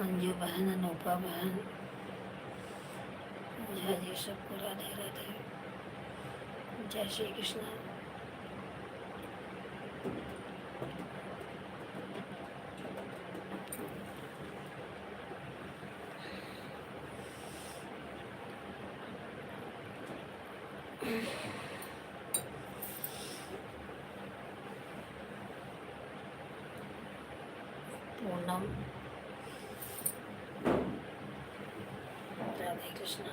अंजू बहन, अनूपा बहन, जय जी, सबको राधे राधे, जय श्री कृष्ण। पूनम, राधे कृष्ण।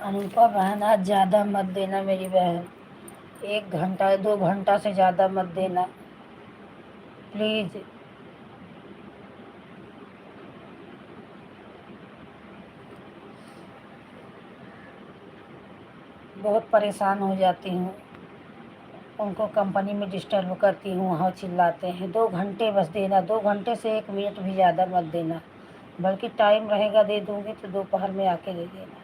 अनुपा बहन, आज ज़्यादा मत देना मेरी बहन, 1 घंटा 2 घंटा से ज़्यादा मत देना प्लीज़। बहुत परेशान हो जाती हूँ, उनको कंपनी में डिस्टर्ब करती हूँ, वहाँ चिल्लाते हैं। 2 घंटे बस देना, 2 घंटे से 1 मिनट भी ज़्यादा मत देना, बल्कि टाइम रहेगा दे दूँगी तो दोपहर में आके दे देना।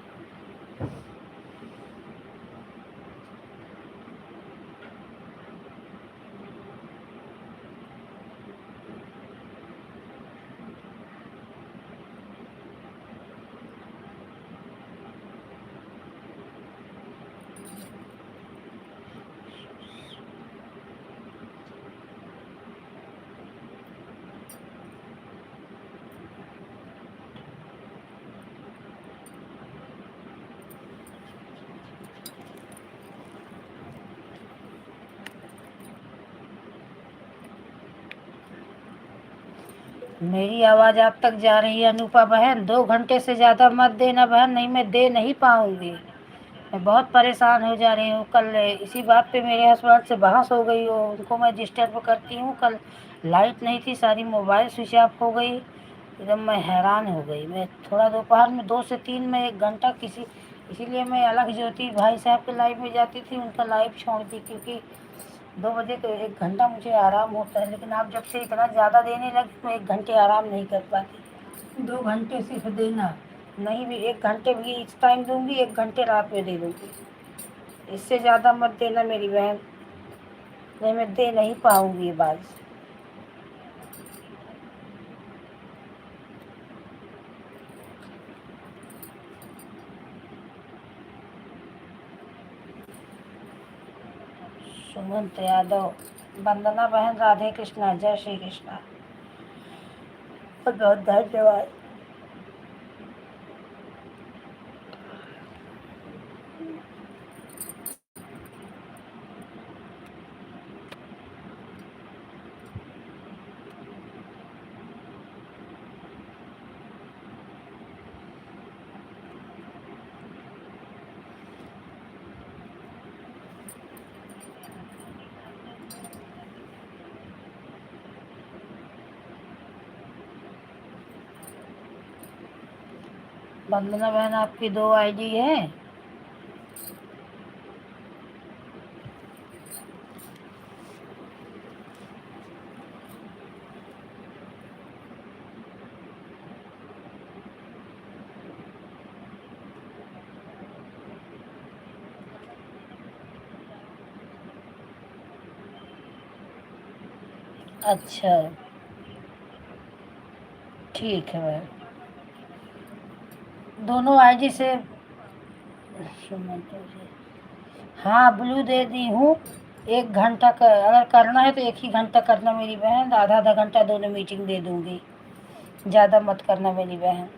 मेरी आवाज़ आप तक जा रही है अनुपा बहन? 2 घंटे से ज़्यादा मत देना बहन, नहीं मैं दे नहीं पाऊँगी। मैं बहुत परेशान हो जा रही हूँ। कल इसी बात पे मेरे हस्बैंड से बहस हो गई हो, उनको मैं डिस्टर्ब करती हूँ। कल लाइट नहीं थी, सारी मोबाइल स्विच ऑफ हो गई, एकदम मैं हैरान हो गई। मैं थोड़ा दोपहर में 2 से 3 में 1 घंटा इसीलिए मैं अलग ज्योति भाई साहब के लाइव में जाती थी, उनका लाइव छोड़ दी, क्योंकि 2 बजे तो 1 घंटा मुझे आराम होता है। लेकिन आप जब से इतना ज़्यादा देने लगे, मैं 1 घंटे आराम नहीं कर पाती। 2 घंटे सिर्फ देना, नहीं भी 1 घंटे भी इस टाइम दूंगी, 1 घंटे रात में दे दूंगी, इससे ज़्यादा मत देना मेरी बहन, नहीं मैं दे नहीं पाऊंगी ये बात। सुमंत यादव, वंदना बहन, राधे कृष्णा, जय श्री कृष्णा, बहुत बहुत धन्यवाद। वंदना बहन, आपकी 2 आईडी है? अच्छा, ठीक है बहन। दोनों आईडी से सुमंत जी, हाँ ब्लू दे दी हूँ। 1 घंटा का अगर करना है तो 1 ही घंटा करना मेरी बहन, आधा आधा घंटा दोनों मीटिंग दे दूँगी, ज़्यादा मत करना मेरी बहन।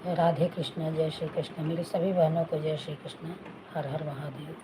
राधे कृष्ण, जय श्री कृष्ण। मेरी सभी बहनों को जय श्री कृष्ण। हर हर महादेव।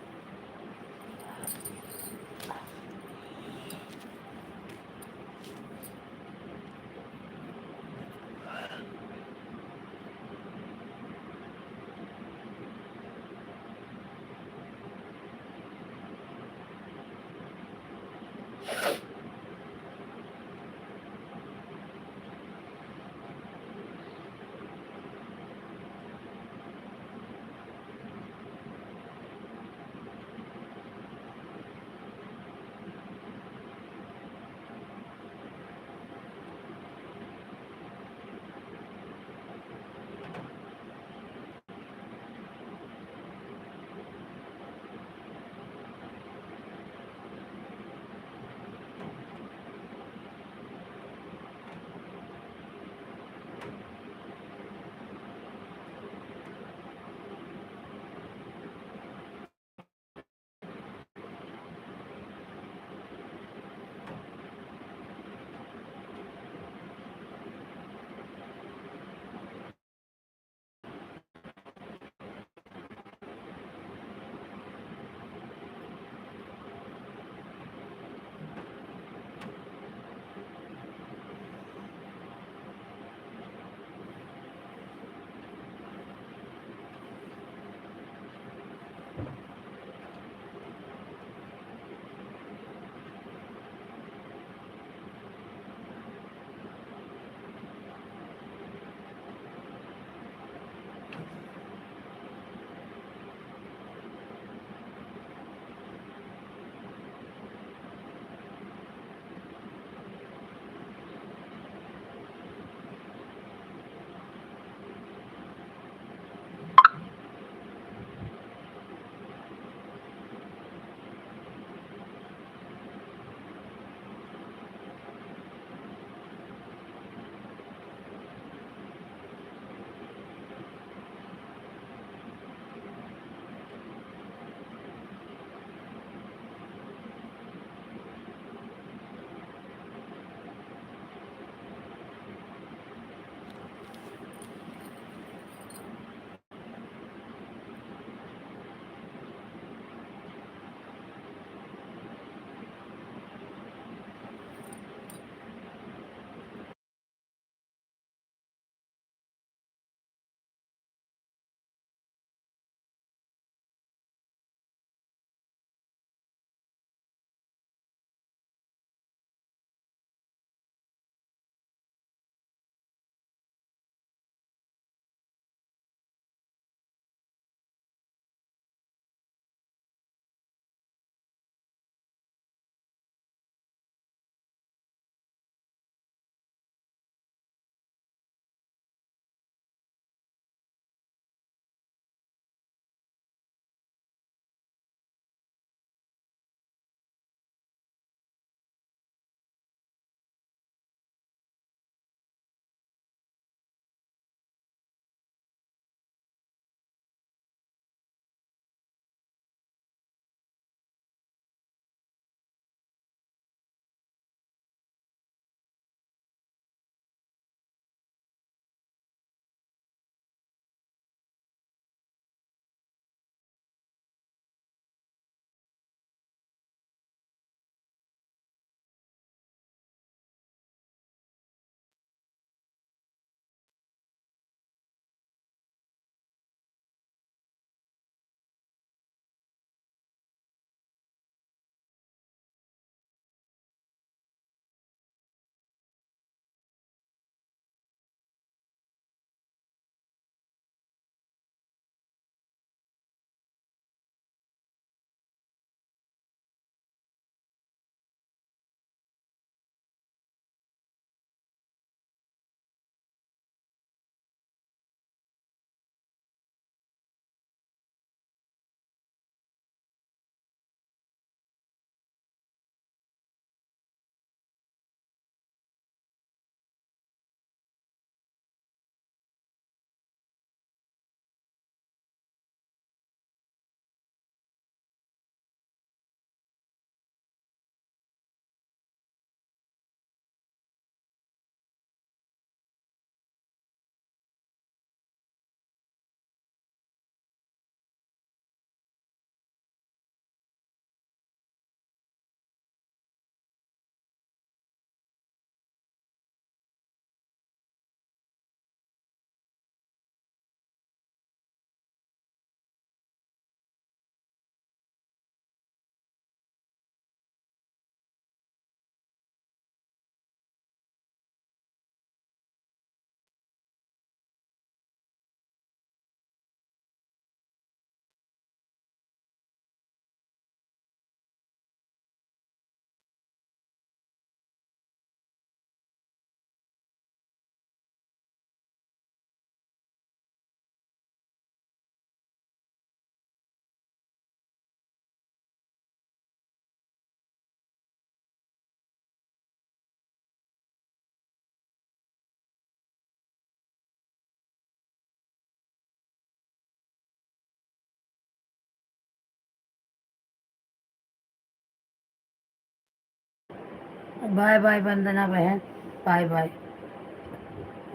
बाय बाय वंदना बहन, बाय बाय।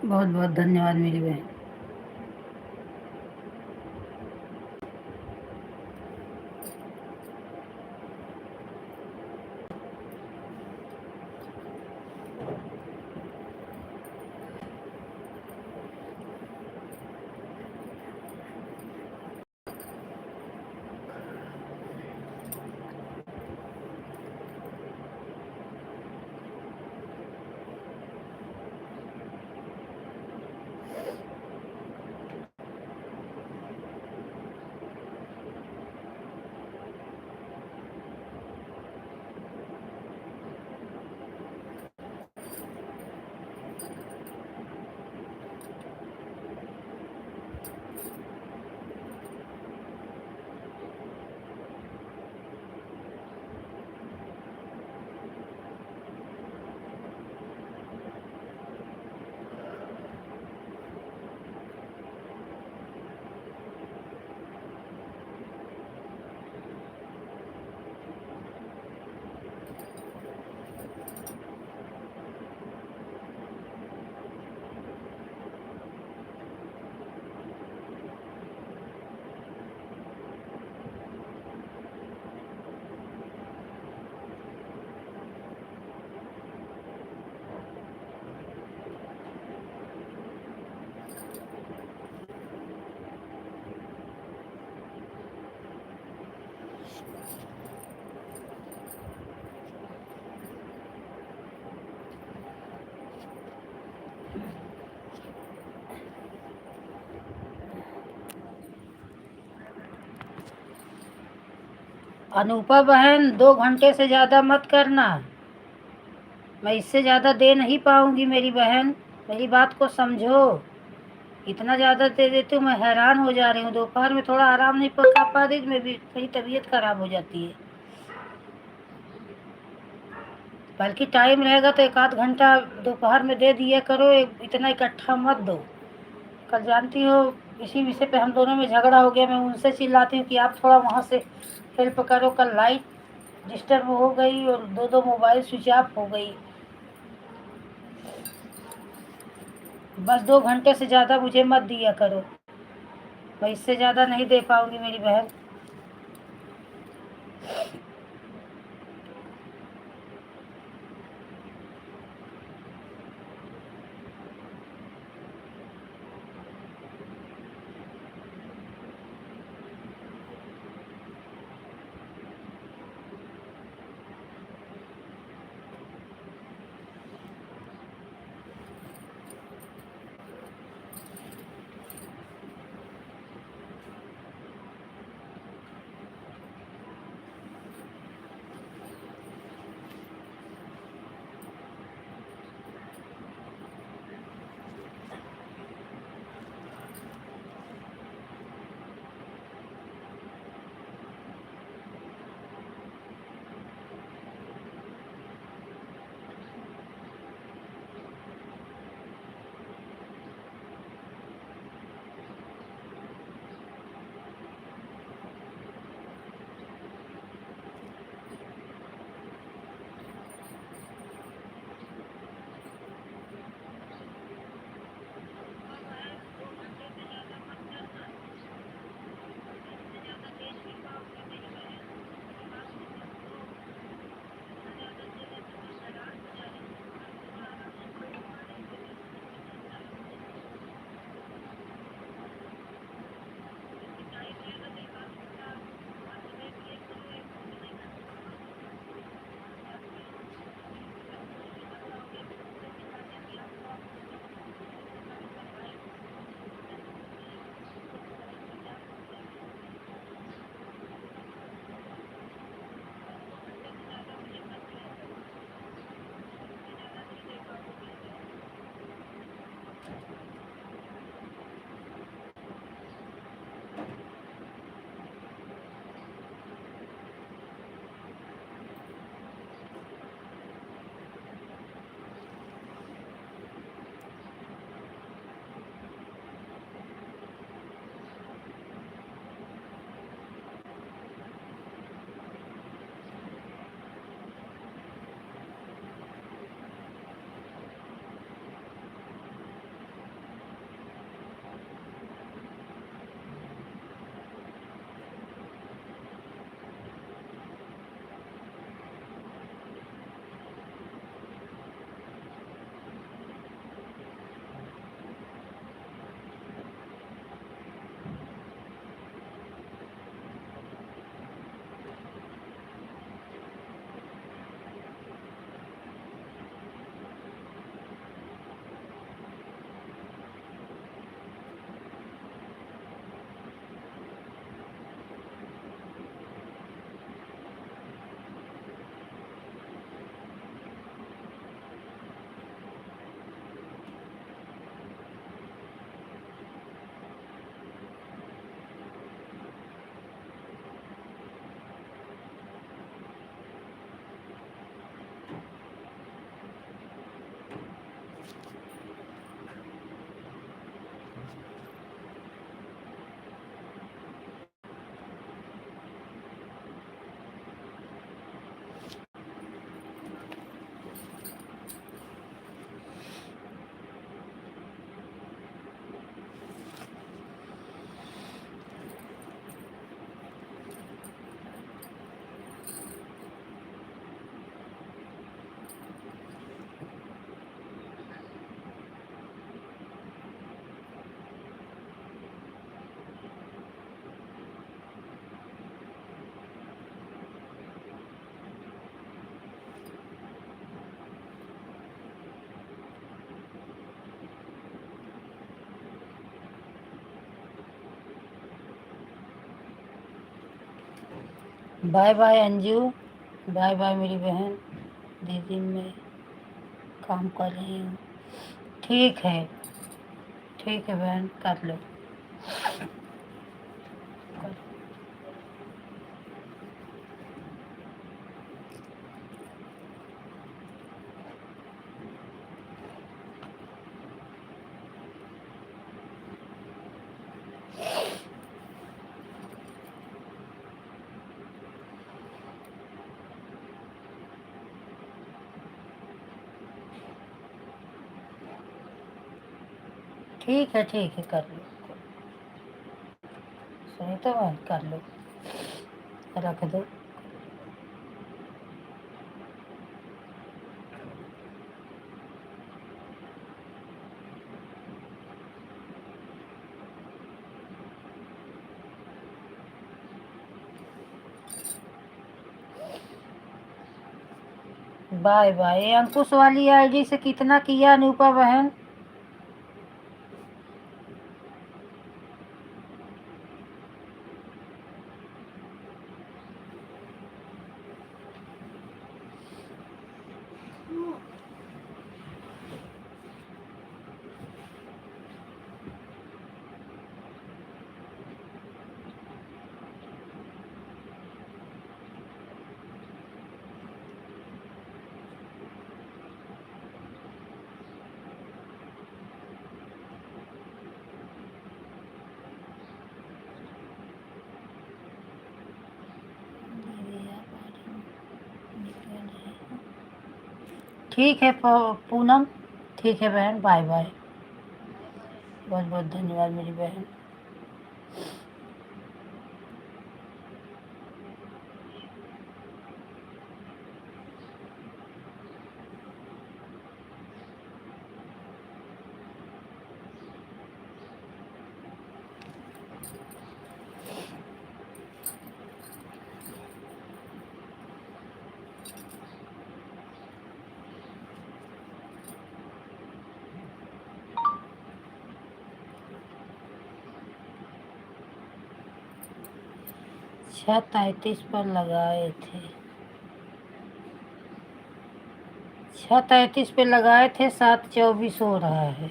बहुत बहुत धन्यवाद मेरी बहन। अनूपा बहन, 2 घंटे से ज़्यादा मत करना। मैं इससे ज़्यादा दे नहीं पाऊँगी मेरी बहन, मेरी बात को समझो। इतना ज़्यादा दे देती हूँ, मैं हैरान हो जा रही हूँ। दोपहर में थोड़ा आराम नहीं कर पा रही, मेरी तबीयत खराब हो जाती है। बल्कि टाइम रहेगा तो 1 आध घंटा दोपहर में दे दिया करो, इतना इकट्ठा मत दो। कल जानती हो इसी विषय पे हम दोनों में झगड़ा हो गया। मैं उनसे चिल्लाती हूँ कि आप थोड़ा वहाँ से हेल्प करो। कल लाइट डिस्टर्ब हो गई और दो दो मोबाइल स्विच ऑफ हो गई। बस 2 घंटे से ज़्यादा मुझे मत दिया करो, मैं इससे ज़्यादा नहीं दे पाऊँगी मेरी बहन। Bye bye Anju, bye bye मेरी बहन। दीदी मैं काम कर रही हूँ। ठीक है, ठीक है बहन, कर लो। ठीक है, कर लो। सुनी तो बहन, कर लो, रख दो। Bye bye. अंकुश वाली आईडी से कितना किया अनूपा बहन? ठीक है पूनम, ठीक है बहन, बाय बाय। बहुत बहुत धन्यवाद मेरी बहन। छः 33 पर लगाए थे, 6:33 पे लगाए थे, 7:24 हो रहा है।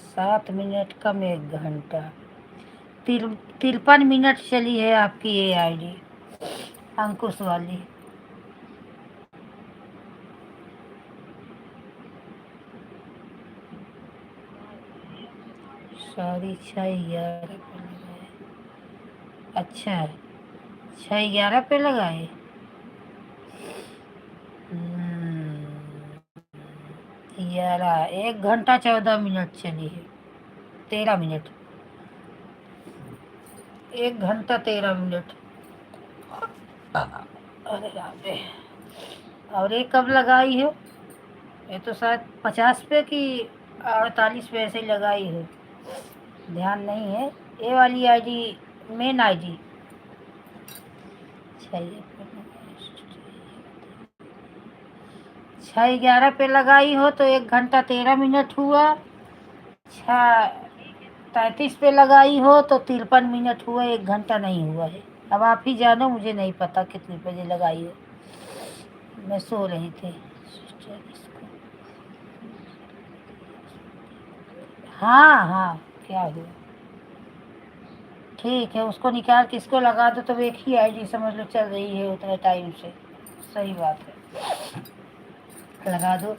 7 मिनट कम 1 घंटा। 53 मिनट चली है आपकी ये आईडी, अंकुश वाली। सॉरी, 6:11 पे लगाए। अच्छा, 6:11 पे लगाए। 11, 1 घंटा 14 मिनट चली है। 13 मिनट, 1 घंटा 13 मिनट। अरे राम रे। और ये कब लगाई है? ये तो शायद 50 पे कि 48 पे ऐसे ही लगाई है, ध्यान नहीं है। ये वाली आईडी, मेन आईडी। 6:11 पे लगाई हो तो 1 घंटा 13 मिनट हुआ। 6:33 पे लगाई हो तो 53 मिनट हुआ, 1 घंटा नहीं हुआ है। अब आप ही जानो, मुझे नहीं पता कितने बजे लगाई है, मैं सो रही थी। हाँ हाँ, क्या हुआ? ठीक है, उसको निकाल के इसको लगा दो तो एक ही आईडी समझ लो चल रही है उतने टाइम से। सही बात है, लगा दो।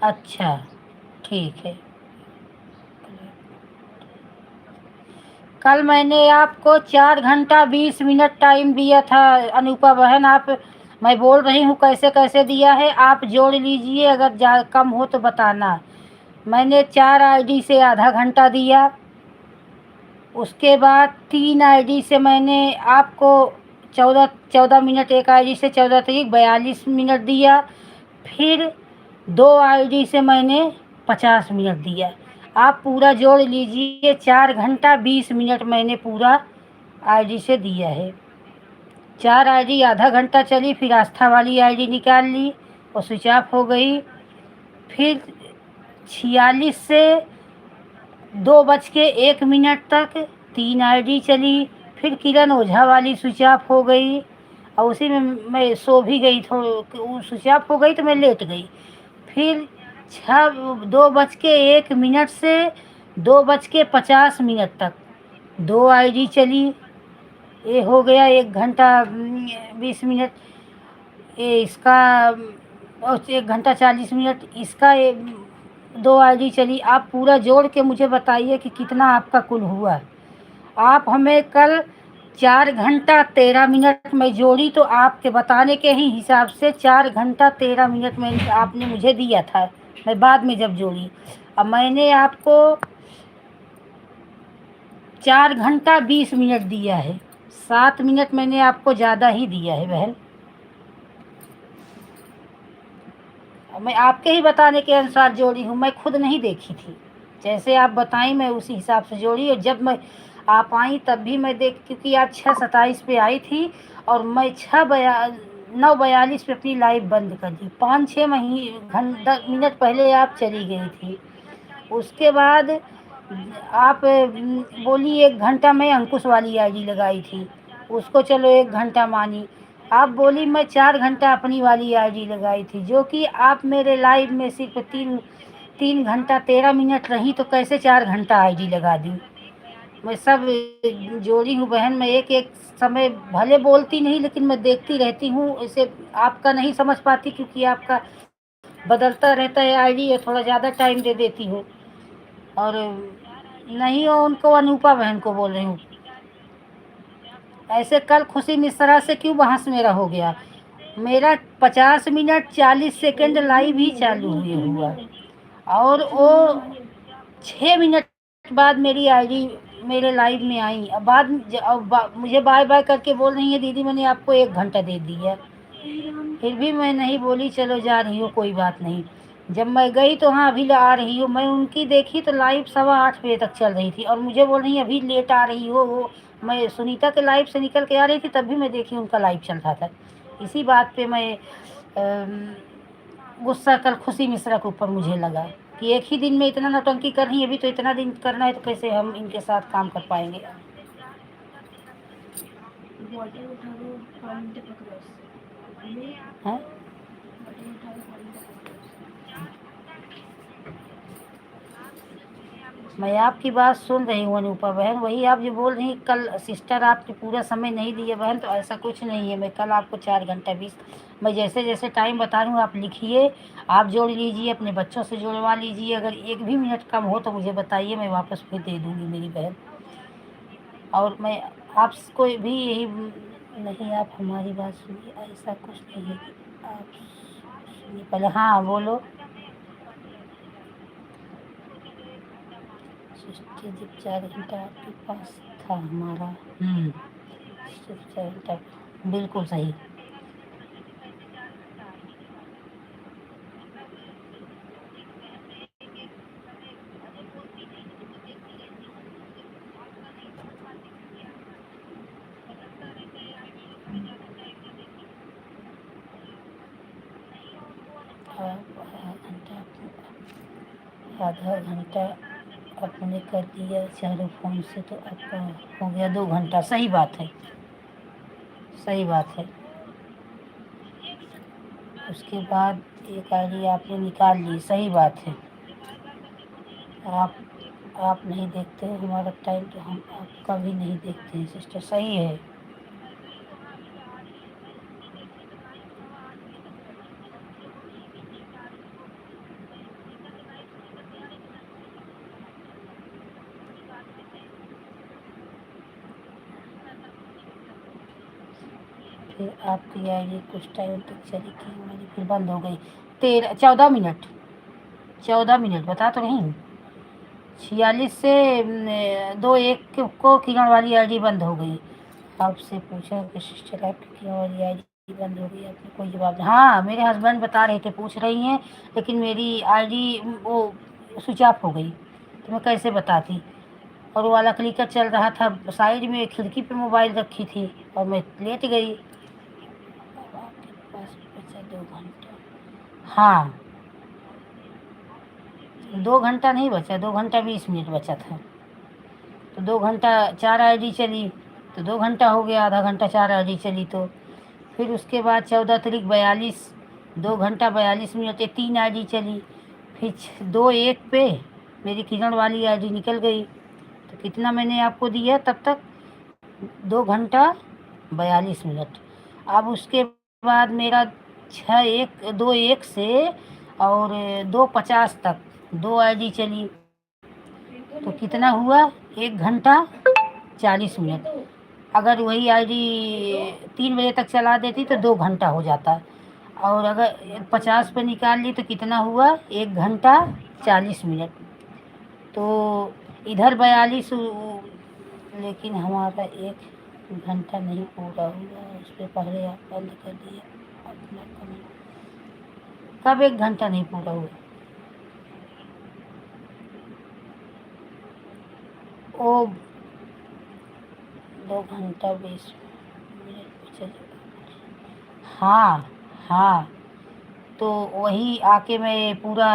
अच्छा, ठीक है। कल मैंने आपको 4 घंटा 20 मिनट टाइम दिया था अनूपा बहन। आप, मैं बोल रही हूँ कैसे कैसे दिया है, आप जोड़ लीजिए, अगर कम हो तो बताना। मैंने 4 आईडी से आधा घंटा दिया। उसके बाद 3 आईडी से मैंने आपको 14 14 मिनट, एक आईडी से 14 तक 42 मिनट दिया। फिर 2 आईडी से मैंने 50 मिनट दिया। आप पूरा जोड़ लीजिए, 4 घंटा 20 मिनट मैंने पूरा आईडी से दिया है। 4 आईडी आधा घंटा चली, फिर आस्था वाली आईडी निकाल ली, वो स्विच ऑफ हो गई। फिर 46 से 2:01 तक 3 आईडी चली, फिर किरण ओझा वाली स्विच ऑफ हो गई, और उसी में मैं सो भी गई, वो स्विच ऑफ हो गई तो मैं लेट गई। फिर 2:01 से 2:50 तक 2 आईडी चली, ये हो गया 1 घंटा 20 मिनट। ये इसका 1 घंटा 40 मिनट, इसका 2 आईडी चली। आप पूरा जोड़ के मुझे बताइए कि कितना आपका कुल हुआ। आप हमें कल 4 घंटा 13 मिनट में जोड़ी, तो आपके बताने के ही हिसाब से 4 घंटा 13 मिनट में आपने मुझे दिया था। मैं बाद में जब जोड़ी, अब मैंने आपको 4 घंटा 20 मिनट दिया है। 7 मिनट मैंने आपको ज़्यादा ही दिया है बहन। मैं आपके ही बताने के अनुसार जोड़ी हूँ, मैं खुद नहीं देखी थी। जैसे आप बताई मैं उसी हिसाब से जोड़ी, और जब मैं आप आई तब भी मैं क्योंकि आप 6:27 पे आई थी, और मैं 9:42 पे अपनी लाइव बंद कर दी। 5-6 मिनट पहले आप चली गई थी। उसके बाद आप बोली 1 घंटा में अंकुश वाली आईडी लगाई थी, उसको चलो 1 घंटा मानी। आप बोली मैं 4 घंटा अपनी वाली आईडी लगाई थी, जो कि आप मेरे लाइव में सिर्फ 3 घंटा 13 मिनट रही, तो कैसे 4 घंटा आईडी लगा दी। मैं सब जोड़ी हूँ बहन। मैं एक एक समय भले बोलती नहीं, लेकिन मैं देखती रहती हूँ। इसे आपका नहीं समझ पाती, क्योंकि आपका बदलता रहता है आईडी, और थोड़ा ज़्यादा टाइम दे देती हूँ। और नहीं, हो उनको अनूपा बहन को बोल रही हूँ। ऐसे कल खुशी मिश्रा से क्यों बहस मेरा हो गया। मेरा 50 मिनट 40 सेकंड लाइव ही चालू हुए हुआ, और वो 6 मिनट बाद मेरी आईडी मेरे लाइव में आई। अब मुझे बाय बाय करके बोल रही है, दीदी मैंने आपको 1 घंटा दे दिया। फिर भी मैं नहीं बोली, चलो जा रही हो कोई बात नहीं। जब मैं गई तो हाँ अभी आ रही हो, मैं उनकी देखी तो लाइव 8:15 बजे तक चल रही थी, और मुझे बोल रही अभी लेट आ रही हो। वो मैं सुनीता के लाइव से निकल के आ रही थी, तब भी मैं देखी उनका लाइव चल रहा था। इसी बात पे मैं गुस्सा कल खुशी मिश्रा के ऊपर मुझे लगा कि एक ही दिन में इतना नौटंकी कर रही है, अभी तो इतना दिन करना है, तो कैसे हम इनके साथ काम कर पाएंगे। हैं? मैं आपकी बात सुन रही हूँ अनूपा बहन, वही आप जो बोल रही कल सिस्टर आपने पूरा समय नहीं दिया बहन, तो ऐसा कुछ नहीं है। मैं कल आपको 4 घंटा 20, मैं जैसे जैसे टाइम बता रही हूँ आप लिखिए, आप जोड़ लीजिए, अपने बच्चों से जुड़वा लीजिए। अगर एक भी मिनट कम हो तो मुझे बताइए, मैं वापस फिर दे दूँगी मेरी बहन। और मैं आपको भी यही नहीं, आप हमारी बात सुनिए, ऐसा कुछ नहीं है कि आप सुनिए पहले। हाँ बोलो। सिस्टर जब 4 घंटा आपके पास था हमारा, सिर्फ 4 घंटा, बिल्कुल सही। आधा घंटा आपने कर दिया चारों फ़ोन से, तो आपका हो गया 2 घंटा। सही बात है, सही बात है। उसके बाद एक आईडी आपने निकाल ली, सही बात है। आप आप नहीं देखते हो हमारा टाइम, तो हम आपका भी नहीं देखते हैं सिस्टर, सही है। फिर आपकी आईडी कुछ टाइम तक चली, कि हमारी फिर बंद हो गई। 14 मिनट 14 मिनट बता तो रही हूँ। 46 से 2:01 को किरण वाली आईडी बंद हो गई। आपसे पूछा कि सिस्टर आपकी किरण वाली आईडी बंद हो गई, आपने कोई जवाब नहीं। हाँ, मेरे हस्बैंड बता रहे थे, पूछ रही हैं, लेकिन मेरी आईडी वो स्विच ऑफ हो गई, तो मैं कैसे बताती। और वो वाला क्लिकर चल रहा था, साइड में खिड़की पे मोबाइल रखी थी और मैं लेट गई। अब आपके पास बचा 2 घंटा। हाँ, 2 घंटा नहीं बचा, 2 घंटा 20 मिनट बचा था। तो 2 घंटा 4 आईडी चली, तो 2 घंटा हो गया, आधा घंटा 4 आईडी चली। तो फिर उसके बाद 14 तारीख 42, 2 घंटा 42 मिनट 3 आईडी चली। फिर 2:01 पे मेरी किरण वाली आईडी निकल गई। तो कितना मैंने आपको दिया तब तक? 2 घंटा 42 मिनट। अब उसके बाद मेरा 2:01 से और 2:50 तक 2 आईडी चली। तो कितना हुआ? 1 घंटा 40 मिनट। अगर वही आईडी 3 बजे तक चला देती तो 2 घंटा हो जाता। और अगर 50 पे निकाल ली तो कितना हुआ? 1 घंटा 40 मिनट। तो इधर 42, लेकिन हमारा 1 घंटा नहीं पूरा हुआ, उसके पहले आप बंद कर दिए अपना कमेंट। कब 1 घंटा नहीं पूरा हुआ? ओ 2 घंटा 20 मिनट। हाँ, हाँ, तो वही आके मैं पूरा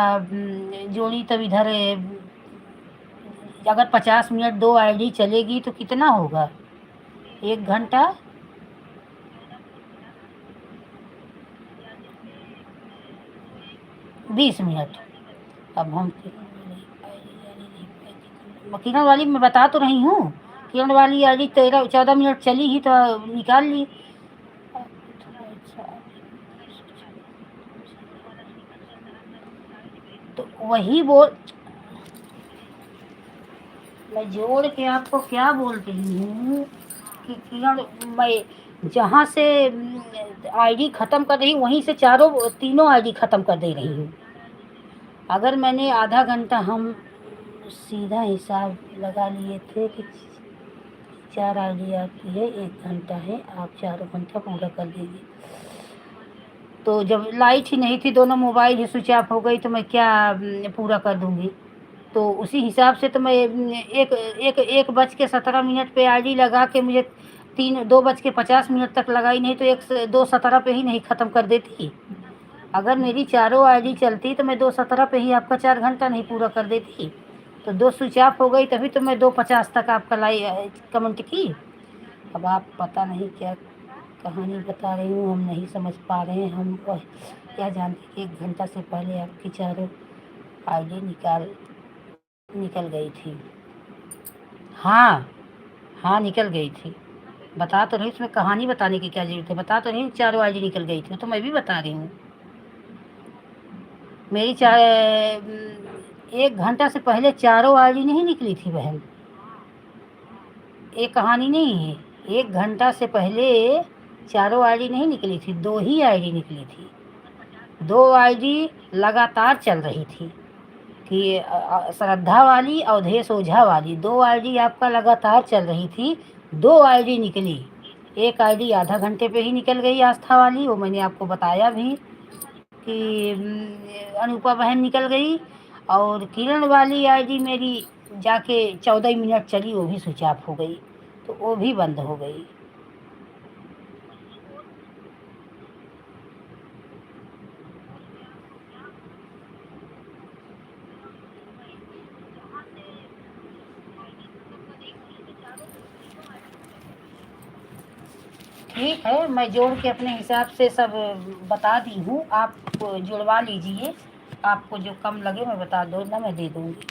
जोड़ी। तब इधर अगर 50 मिनट 2 आईडी चलेगी तो कितना होगा? 1 घंटा 20 मिनट। अब हम किरण वाली मैं बता तो रही हूँ, किरण वाली आईडी 13 14 मिनट चली ही तो निकाल ली। तो वही बोल, मैं जोड़ के आपको क्या बोल रही हूँ कि किरण, मैं जहाँ से आईडी ख़त्म कर रही हूँ वहीं से तीनों आईडी ख़त्म कर दे रही हूँ। अगर मैंने आधा घंटा, हम सीधा हिसाब लगा लिए थे कि 4 आईडी आपकी है, 1 घंटा है, आप 4 घंटा पूरा कर देंगे। तो जब लाइट ही नहीं थी, दोनों मोबाइल ही स्विच ऑफ हो गई, तो मैं क्या पूरा कर दूँगी। तो उसी हिसाब से तो मैं एक एक 1:17 पे आईडी लगा के मुझे 2:50 तक लगाई, नहीं तो 2:17 पे ही नहीं ख़त्म कर देती। अगर मेरी चारों आईडी चलती तो मैं 2:17 पे ही आपका 4 घंटा नहीं पूरा कर देती। तो 2 स्विच ऑफ हो गई, तभी तो मैं 2:50 तक आपका कमेंट की। अब आप पता नहीं क्या कहानी बता रही हूँ, हम नहीं समझ पा रहे हैं। हम क्या जानते कि 1 घंटा से पहले आपकी चारों आईडी निकल गई थी। हाँ, हाँ, निकल गई थी। बता तो रही हूँ, उसमें कहानी बताने की क्या ज़रूरत है। बता तो रही हूँ चारों आईडी निकल गई थी, तो मैं भी बता रही हूँ। मेरी 1 घंटा से पहले चारों आईडी नहीं निकली थी बहन। एक कहानी नहीं है। 1 घंटा से पहले चारों आईडी नहीं निकली थी, 2 ही आईडी निकली थी। 2 आईडी लगातार चल रही थी कि श्रद्धा वाली, अवधेश ओझा वाली 2 आईडी आपका लगातार चल रही थी। 2 आईडी निकली। एक आईडी आधा घंटे पे ही निकल गई, आस्था वाली, वो मैंने आपको बताया भी कि अनूपा बहन निकल गई। और किरण वाली आईडी मेरी जाके 14 मिनट चली, वो भी स्विच ऑफ हो गई, तो वो भी बंद हो गई। ठीक है, मैं जोड़ के अपने हिसाब से सब बता दी हूँ, आप जुड़वा लीजिए। आपको जो कम लगे मैं बता दो ना, मैं दे दूँगी।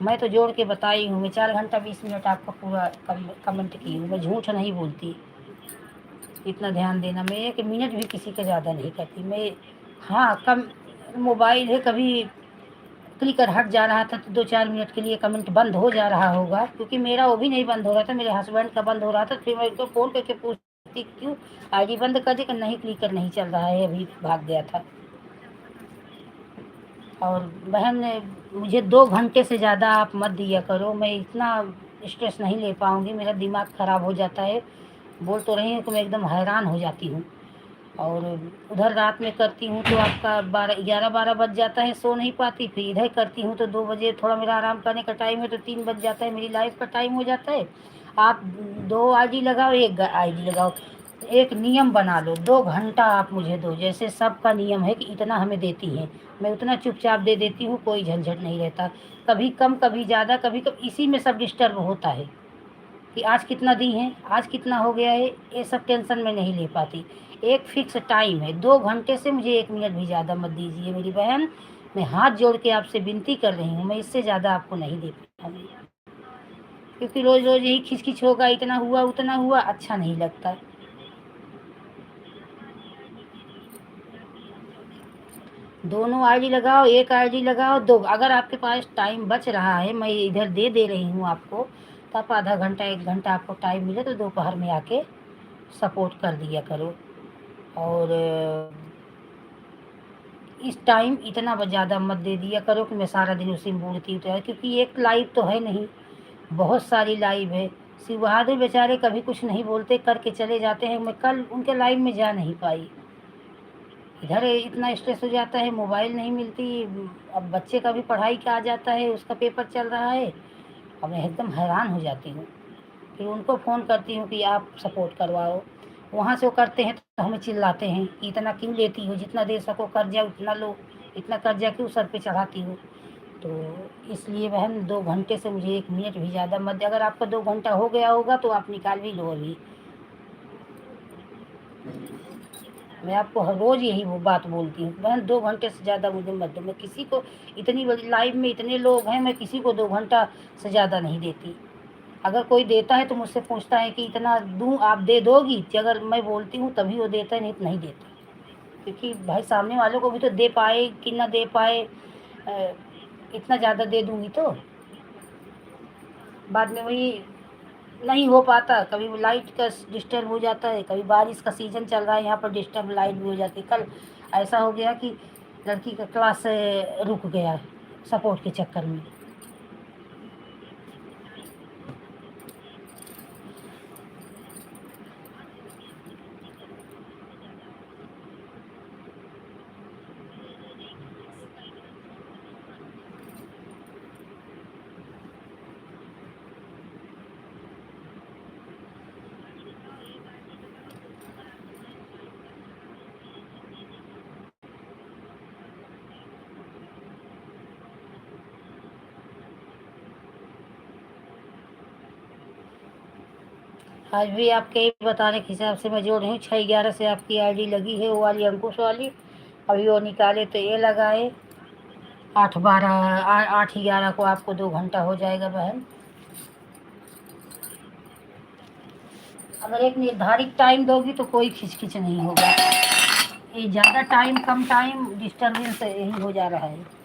मैं तो जोड़ के बताई हूँ, मैं 4 घंटा 20 मिनट आपका पूरा कमेंट की हूँ, मैं झूठ नहीं बोलती। इतना ध्यान देना, मैं 1 मिनट भी किसी का ज़्यादा नहीं करती मैं। हाँ, कम मोबाइल है, कभी क्लिकर हट जा रहा था तो 2 4 मिनट के लिए कमेंट बंद हो जा रहा होगा, क्योंकि मेरा वो भी नहीं बंद हो रहा था, मेरे हस्बैंड का बंद हो रहा था। फिर मैं उनको फ़ोन करके पूछती क्यों आईडी बंद कर दी, कि नहीं क्लिकर नहीं चल रहा है, अभी भाग गया था। और बहन, मुझे 2 घंटे से ज़्यादा आप मत दिया करो, मैं इतना स्ट्रेस नहीं ले पाऊँगी, मेरा दिमाग ख़राब हो जाता है। बोल तो रही हूँ कि मैं एकदम हैरान हो जाती हूँ। और उधर रात में करती हूँ तो आपका 11-12 बज जाता है, सो नहीं पाती। फिर इधर करती हूँ तो 2 बजे थोड़ा मेरा आराम करने का टाइम है तो 3 बज जाता है, मेरी लाइफ का टाइम हो जाता है। आप 2 आईडी लगाओ, एक आईडी लगाओ, एक नियम बना लो, 2 घंटा आप मुझे दो। जैसे सबका नियम है कि इतना हमें देती हैं, मैं उतना चुपचाप दे देती हूँ, कोई झंझट नहीं रहता। कभी कम कभी ज़्यादा, कभी कभी इसी में सब डिस्टर्ब होता है कि आज कितना दी हैं, आज कितना हो गया है, ये सब टेंशन में नहीं ले पाती। एक फिक्स टाइम है, 2 घंटे से मुझे 1 मिनट भी ज़्यादा मत दीजिए मेरी बहन। मैं हाथ जोड़ के आपसे विनती कर रही हूँ, मैं इससे ज़्यादा आपको नहीं दे पाऊँगी, क्योंकि रोज़ रोज़ यही खिचखिच होगा, इतना हुआ उतना हुआ, अच्छा नहीं लगता। दोनों आईडी लगाओ, एक आईडी लगाओ, दो। अगर आपके पास टाइम बच रहा है, मैं इधर दे दे रही हूँ आपको, तो आप आधा घंटा 1 घंटा आपको टाइम मिले तो दोपहर में आके सपोर्ट कर दिया करो। और इस टाइम इतना ज़्यादा मत दे दिया करो कि मैं सारा दिन उसी में बूढ़ती हूँ, क्योंकि एक लाइव तो है नहीं, बहुत सारी लाइव है। शिव बहादुर बेचारे कभी कुछ नहीं बोलते, करके चले जाते हैं। मैं कल उनके लाइव में जा नहीं पाई, इधर इतना स्ट्रेस हो जाता है, मोबाइल नहीं मिलती। अब बच्चे का भी पढ़ाई का आ जाता है, उसका पेपर चल रहा है, अब मैं एकदम हैरान हो जाती हूँ। फिर उनको फ़ोन करती हूँ कि आप सपोर्ट करवाओ, वहाँ से वो करते हैं तो हमें चिल्लाते हैं कि इतना क्यों लेती हो, जितना दे सको कर्जा उतना लो, इतना कर्जा क्यों सर पे चढ़ाती हो। तो इसलिए बहन 2 घंटे से मुझे 1 मिनट भी ज़्यादा मत दे। अगर आपका 2 घंटा हो गया होगा तो आप निकाल भी लो अभी। मैं आपको हर रोज़ यही वो बात बोलती हूँ, बहन 2 घंटे से ज़्यादा मुझे मत दो। मैं किसी को, इतनी बड़ी लाइव में इतने लोग हैं, मैं किसी को 2 घंटा से ज़्यादा नहीं देती। अगर कोई देता है तो मुझसे पूछता है कि इतना दूँ, आप दे दोगी? कि अगर मैं बोलती हूँ तभी वो देता है, नहीं तो नहीं देता। क्योंकि भाई सामने वालों को भी तो दे पाए कि ना दे पाए, इतना ज़्यादा दे दूँगी तो बाद में वही नहीं हो पाता। कभी लाइट का डिस्टर्ब हो जाता है, कभी बारिश का सीज़न चल रहा है, यहाँ पर डिस्टर्ब लाइट भी हो जाती है। कल ऐसा हो गया कि लड़की का क्लास रुक गया सपोर्ट के चक्कर में। आज भी आपके बताने के हिसाब से मैं जोड़ रही हूँ, 6-11 से आपकी आईडी लगी है, वो वाली अंकुश वाली। अभी वो निकाले तो ये लगाए, 8-11 को आपको 2 घंटा हो जाएगा बहन। अगर एक निर्धारित टाइम दोगी तो कोई खिचखिच नहीं होगा। ये ज़्यादा टाइम कम टाइम डिस्टर्बेंस यही हो जा रहा है।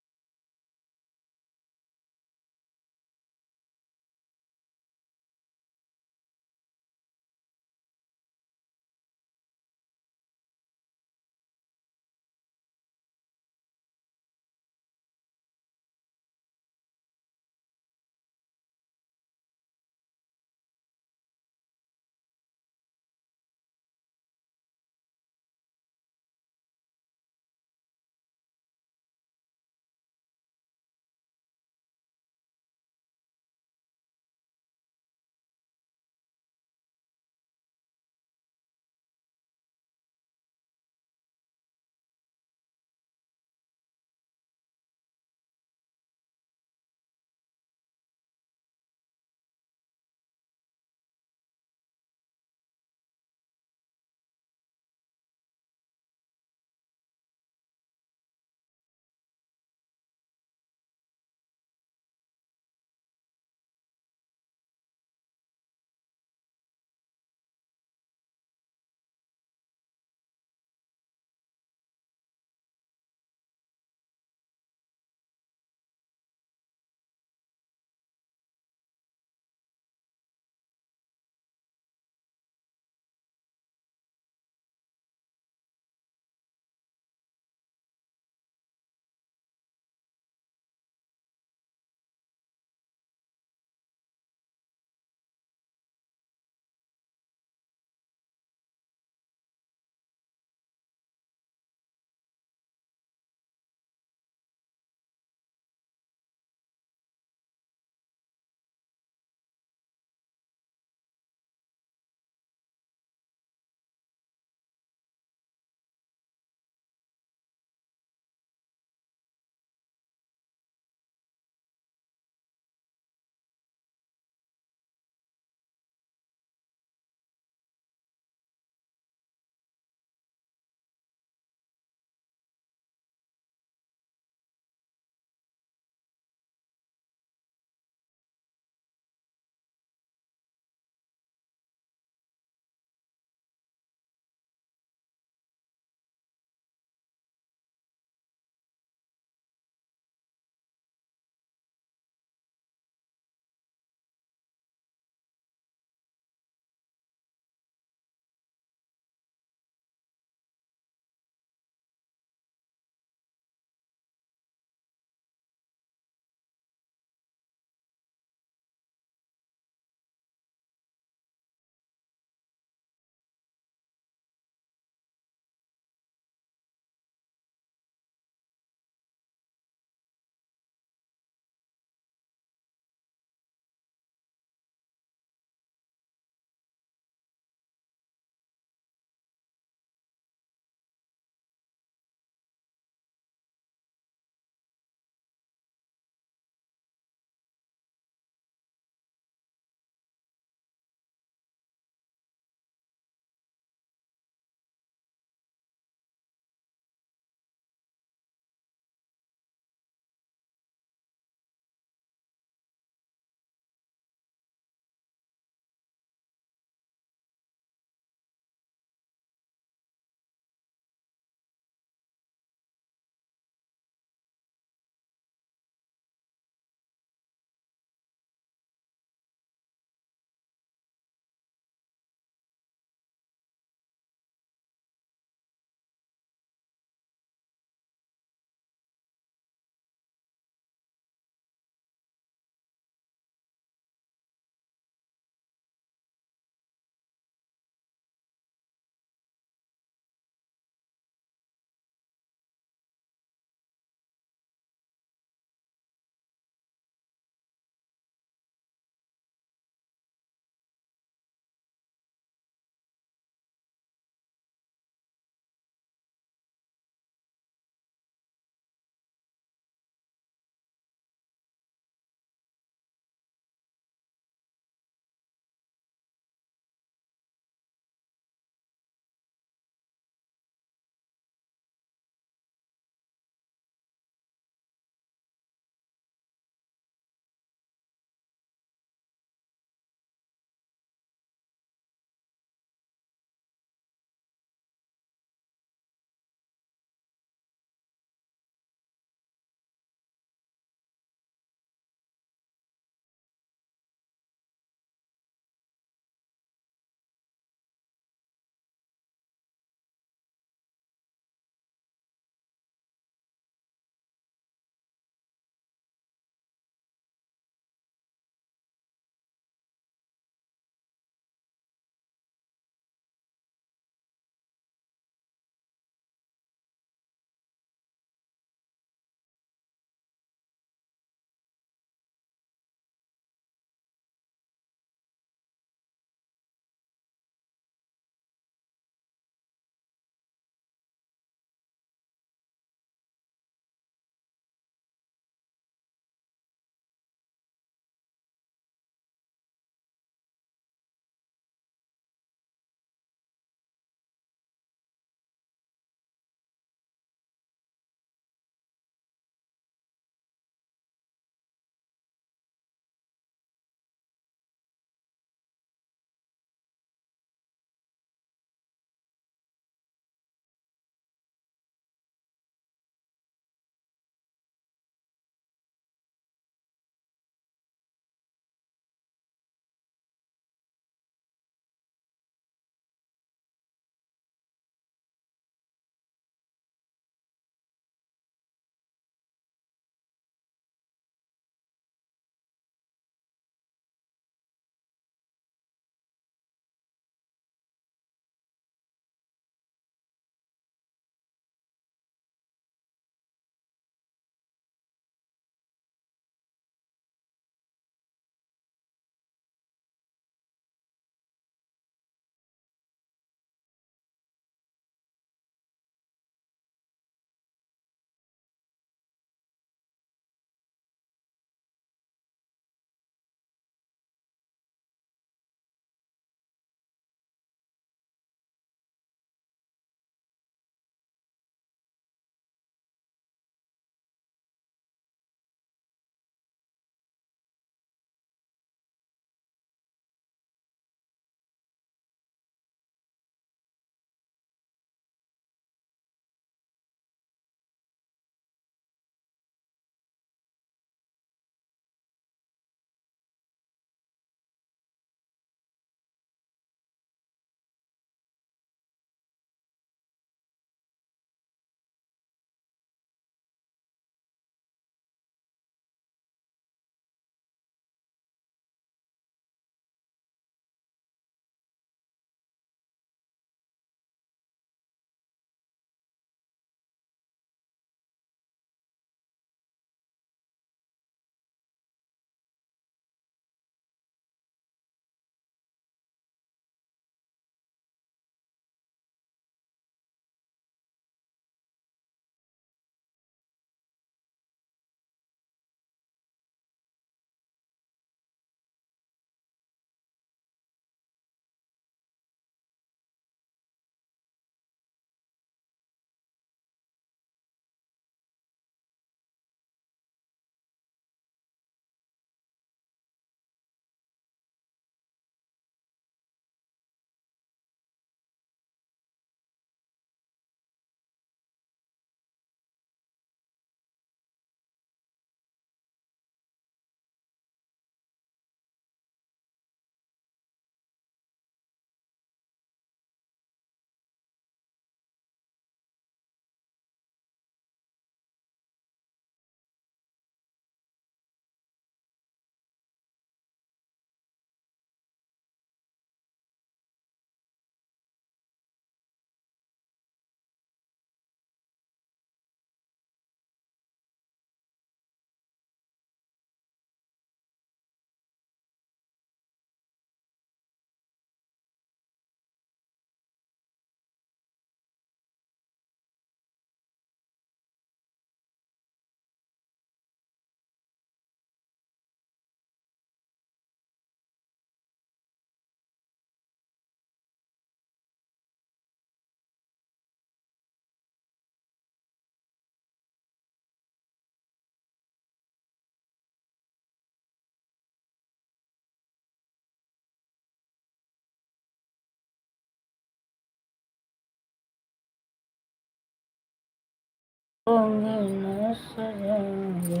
होंगे न सजाए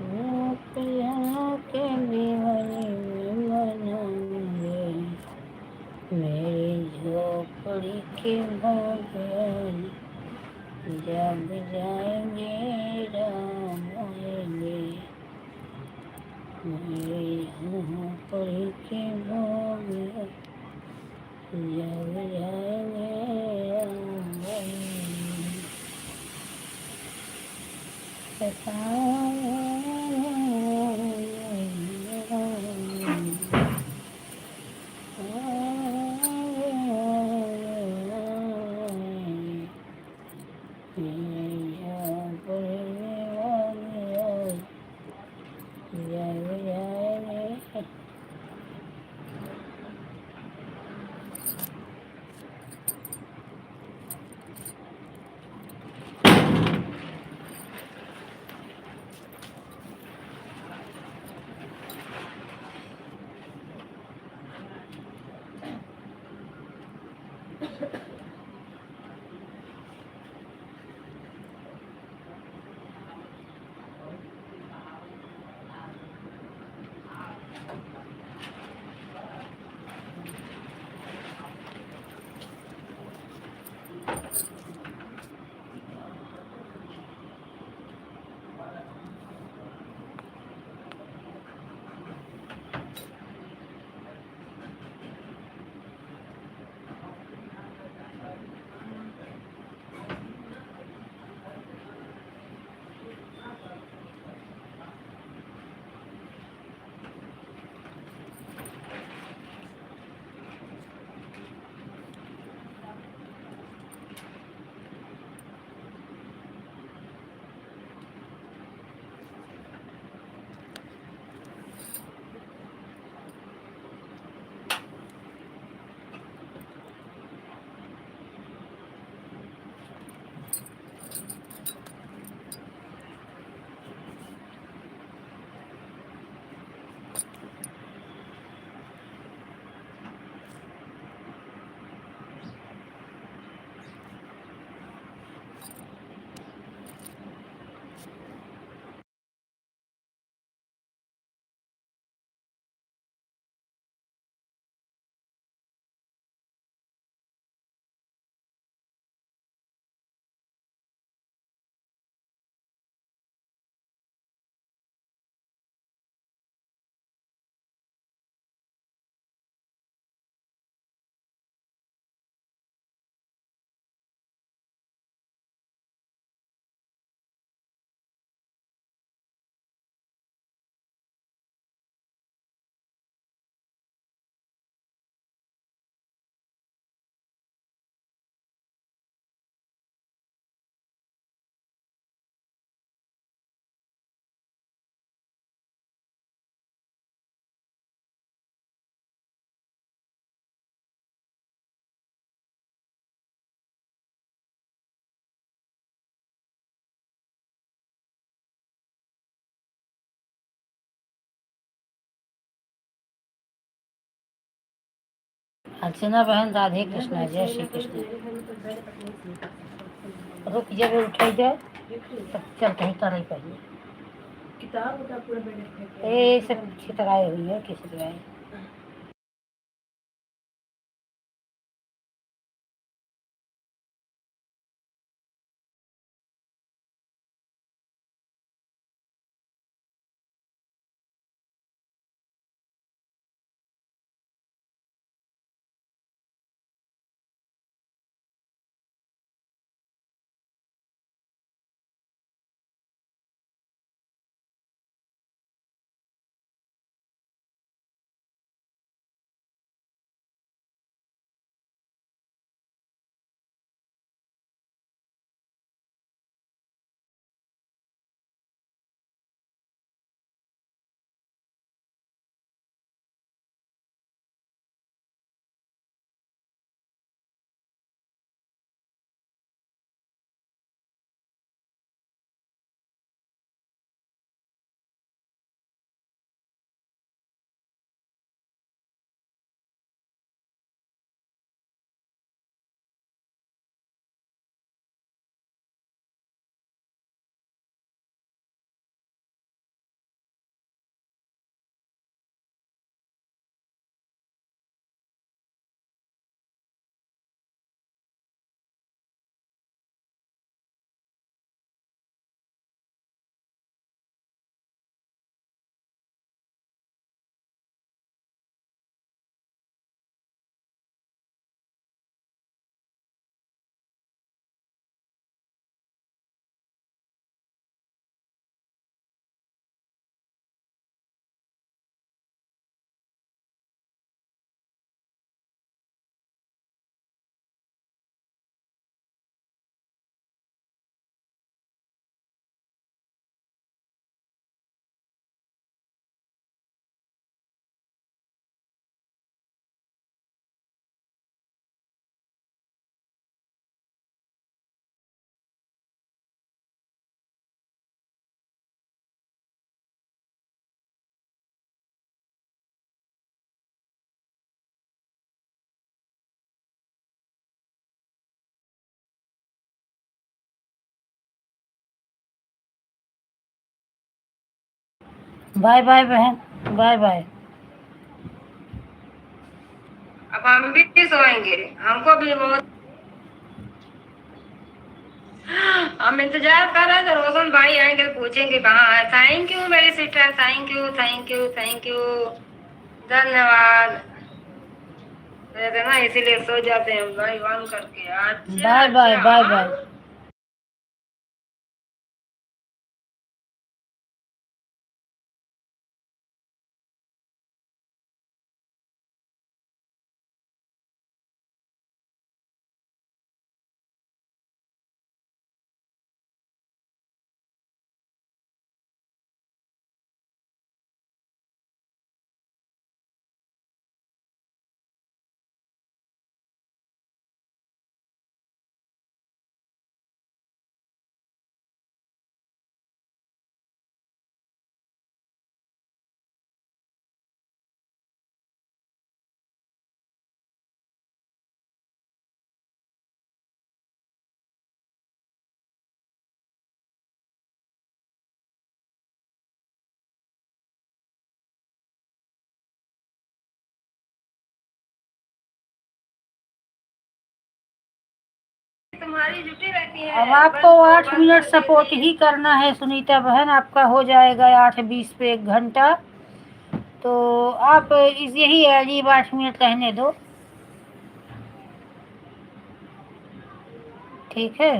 वो पिया के दीवाने में बनाए मेरी झोपड़ी के भोगे जब जाएंगे राम आएंगे मेरी झोपड़ी के भोगे जब जाएंगे राम आएंगे अर्चना बहन राधे कृष्णा जय श्री कृष्ण रुक जब उठे जाए तब चल कहीं करे पहले किताब ए सब छितराए हुई है किस तरह बाय बाय बहन, बाय बाय। अब हम भी सोएंगे, हमको भी बहुत, हम इंतजार कर रहे थे रोशन भाई आएंगे पूछेंगे कहाँ है। थैंक यू मेरी sister, thank you thank you thank you, धन्यवाद। कहते ना इसीलिए सो जाते हैं भाई बंद करके। अच्छा बाय बाय, अच्छा बाय हाँ। बाय। तुम्हारी जुटी रहती है। अब आपको 8 मिनट सपोर्ट ही करना है सुनीता बहन, आपका हो जाएगा 8:20 पे 1 घंटा। तो आप यही है, अजीब 8 मिनट रहने दो, ठीक है।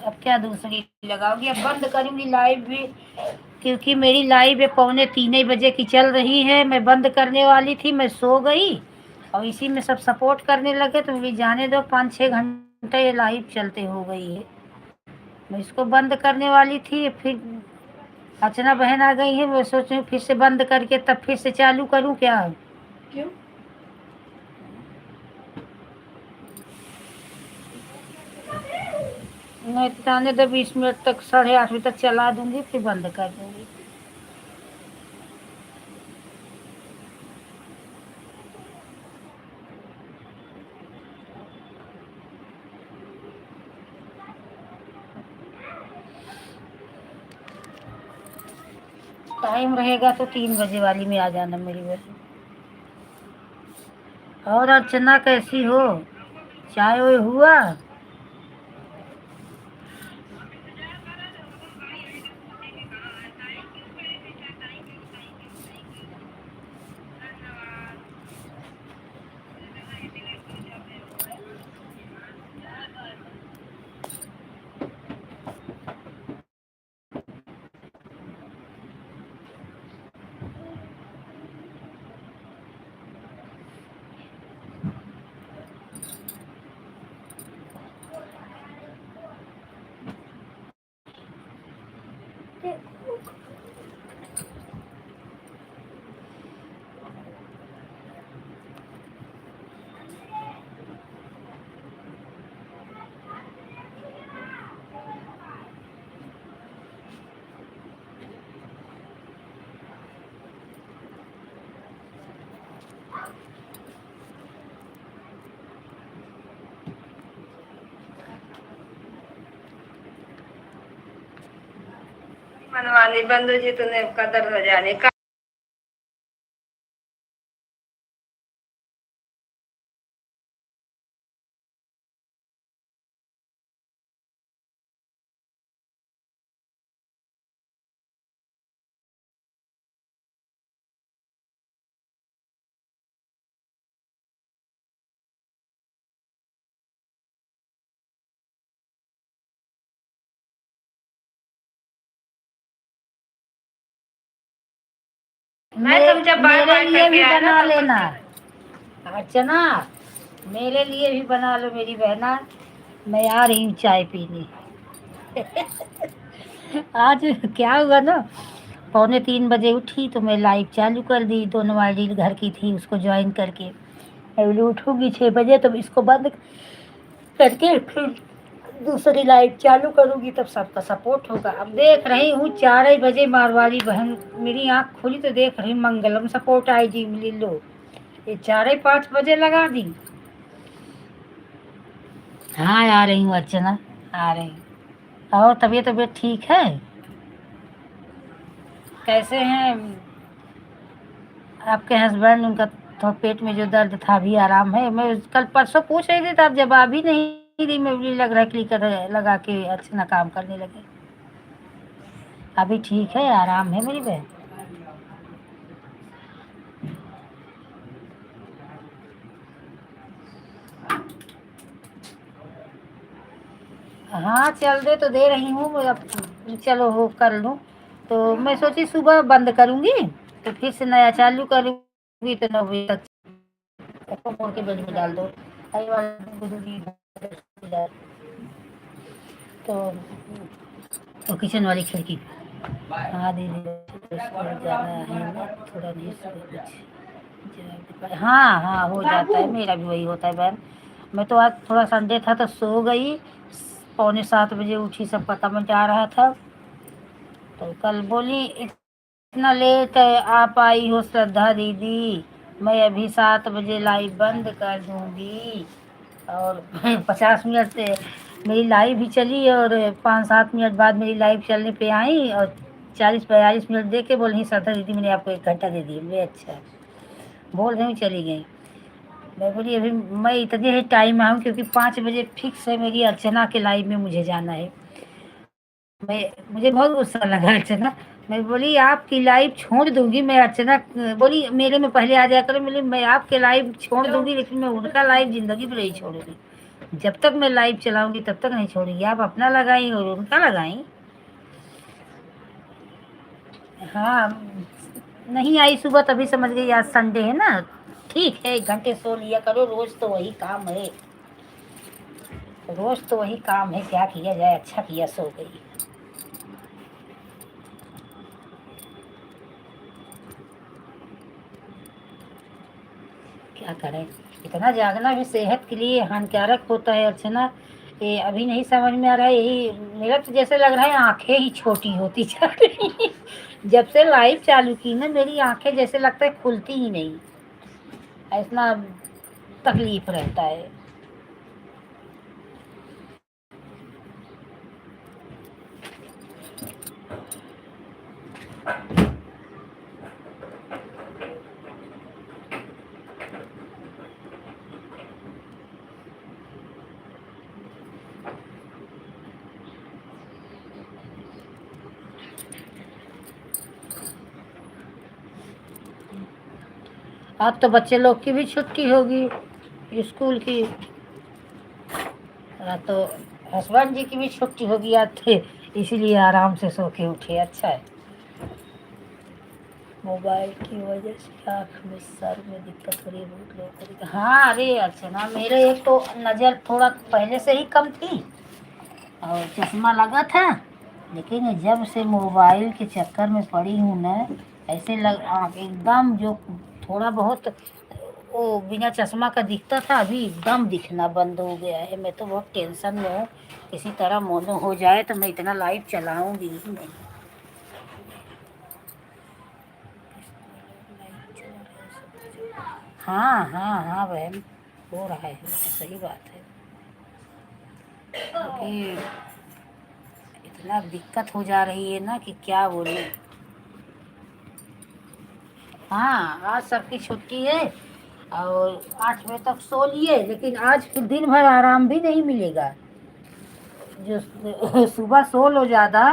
अब क्या दूसरी लगाओगी? अब बंद करूंगी लाइव भी, क्योंकि मेरी लाइव 2:45 बजे की चल रही है। मैं बंद करने वाली थी, मैं सो गई और इसी में सब सपोर्ट करने लगे, तो भी जाने दो, 5-6 घंटे ये लाइव चलते हो गई है। मैं इसको बंद करने वाली थी, फिर अर्चना बहन आ गई है, मैं सोच रही हूँ फिर से बंद करके तब फिर से चालू करूँ क्या? क्यों? नहीं तो जाने दो, 20 मिनट तक, 8:30 बजे तक चला दूंगी, फिर बंद कर दूंगी। टाइम रहेगा तो 3 बजे वाली में आ जाना मेरी बहन। और अर्चना कैसी हो? चाय वाय हुआ? मनवानी बंधु जी तूने कदर हो जाने का। मैं तुम जब बाय मेरे बाय लिए करके भी आए ना बना तब तक लेना अर्चना, मेरे लिए भी बना लो मेरी बहना। मैं आ रही हूँ चाय पीने। आज क्या हुआ ना, 2:45 बजे उठी तो मैं लाइव चालू कर दी, दोनों आईडी घर की थी, उसको ज्वाइन करके मैं बोली उठूंगी 6 बजे, तब इसको बंद करके फिर दूसरी लाइव चालू करूंगी, तब सबका सपोर्ट होगा। अब देख रही हूँ 4 बजे मारवाड़ी बहन, मेरी आँख खुली तो देख रही हूँ मंगलम सपोर्ट आई जी मिली लो, ये 4:05 बजे लगा दी। हाँ आ रही हूँ अर्चना, आ रही हूँ। और तबीयत तबीयत ठीक है? कैसे हैं आपके हस्बैंड, उनका थोड़ा पेट में जो दर्द था अभी आराम है? मैं कल परसों पूछ रही थी तो आप जवाब ही नहीं दी। मुझे लग रहा है क्लिकर लगा के अच्छा ना काम करने लगे। अभी ठीक है, आराम है मेरी बहन? हाँ, चल दे तो दे रही हूँ मैं अब। चलो वो कर लूँ। तो मैं सोची सुबह बंद करूँगी, तो फिर से नया चालू करूँगी तो 9 बजे तक उसको मोड़ के बेड में डाल दो। कई बार दूधी डाल- तो किचन वाली खिड़की पे। हाँ दीदी, उसको ज़्यादा है ना, थोड़ा नहीं सुबह कुछ। हाँ हाँ, हो जाता है, मेरा भी वही होता है बहन। मैं तो आज थोड़ा संडे था तो सो गई, 6:45 बजे उठी, सबका कमेंट आ रहा था। तो कल बोली इतना लेट आप आई हो श्रद्धा दीदी, मैं अभी 7 बजे लाइव बंद कर दूंगी। और 50 मिनट से मेरी लाइव ही चली, और 5-7 मिनट बाद मेरी लाइव चलने पे आई, और 40-42 मिनट दे के बोल रही श्रद्धा दीदी मैंने आपको 1 घंटा दे दिया। मैं अच्छा बोल रही हूँ, चली गई। मैं बोली अभी मैं इतने ही टाइम आऊँ, क्योंकि 5 बजे फिक्स है मेरी अर्चना के लाइव में मुझे जाना है। मैं मुझे बहुत गुस्सा लगा अर्चना। मैं बोली आपकी लाइव छोड़ दूंगी मैं। अर्चना बोली मेरे में पहले आ जाया करो। बोली मैं आपके लाइव छोड़ दूंगी, लेकिन मैं उनका लाइव जिंदगी में नहीं छोड़ूंगी। जब तक मैं लाइव चलाऊंगी तब तक नहीं छोड़ूंगी। आप अपना लगाई और उनका लगाई। हाँ, नहीं आई सुबह तभी समझ गई आज संडे है ना। ठीक है, 1 घंटे सो लिया करो, रोज तो वही काम है। रोज तो वही काम है, क्या किया जाए। अच्छा किया सो गई। क्या करें, इतना जागना भी सेहत के लिए हानिकारक होता है अर्चना। ये अभी नहीं समझ में आ रहा है। यही मेरा तो जैसे लग रहा है आंखें ही छोटी होती जा रही हैं। जब से लाइव चालू की ना, मेरी आंखें जैसे लगता है खुलती ही नहीं। ऐसा तकलीफ रहता है। आज तो बच्चे लोग की भी छुट्टी होगी स्कूल की। तो हसबैंड जी की भी छुट्टी होगी आज थे, इसीलिए आराम से सो के उठे। अच्छा है। मोबाइल की वजह से आँख में सर में दिक्कत हो रही है बहुत लोगों को हाँ, अरे अर्चना मेरे एक तो नज़र थोड़ा पहले से ही कम थी, और चश्मा लगा था। लेकिन जब से मोबाइल के चक्कर में पड़ी हूँ ना, ऐसे लग आँख एकदम जो थोड़ा बहुत वो बिना चश्मा का दिखता था, अभी एकदम दिखना बंद हो गया है। मैं तो बहुत टेंशन में हूँ, किसी तरह मोनो हो जाए तो मैं इतना लाइव चलाऊंगी ही नहीं। हाँ हाँ हाँ बहन, हो रहा है, सही बात है। क्योंकि इतना दिक्कत हो जा रही है ना कि क्या बोलूं। हाँ, आज सबकी छुट्टी है, और 8 बजे तक सो लिए, लेकिन आज फिर दिन भर आराम भी नहीं मिलेगा। जो सुबह सो लो ज़्यादा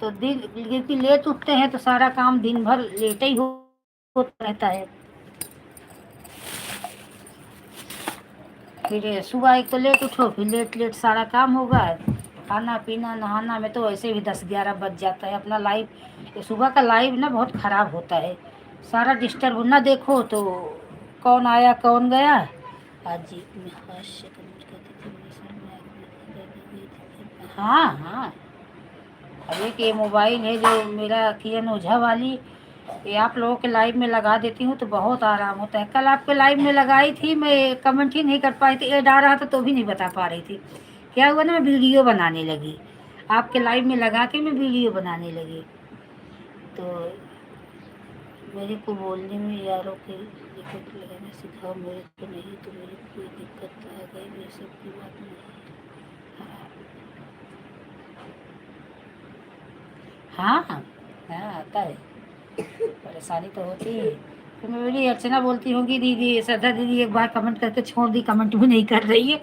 तो दिन, क्योंकि लेट उठते हैं तो सारा काम दिन भर लेट ही होता रहता है। फिर सुबह एक तो लेट उठो, फिर लेट लेट सारा काम होगा। खाना पीना नहाना में तो वैसे भी 10-11 बज जाता है। अपना लाइफ, सुबह का लाइव ना बहुत ख़राब होता है। सारा डिस्टर्ब ना देखो तो कौन आया कौन गया। आज जी में हास्य कमेंट करते थे मेरे सर में हाँ हाँ, अब एक ये मोबाइल है जो मेरा किरण ओझा वाली, ये आप लोगों के लाइव में लगा देती हूँ तो बहुत आराम होता है। कल आपके लाइव में लगाई थी, मैं कमेंट ही नहीं कर पाई थी, ऐड आ रहा था तो भी नहीं बता पा रही थी। क्या हुआ ना, मैं वीडियो बनाने लगी, आपके लाइव में लगा के मैं वीडियो बनाने लगी। तो मेरे को बोलने में यारों के दिक्कत लगाना सिखाओ, मेरे को नहीं तो मेरे को कोई दिक्कत आ गई, मेरे सबकी बात नहीं। हाँ हाँ, हाँ आता है, परेशानी तो होती है। तो मैं बोली अर्चना बोलती होंगी दीदी श्रद्धा दीदी एक बार कमेंट करके छोड़ दी, कमेंट भी नहीं कर रही है।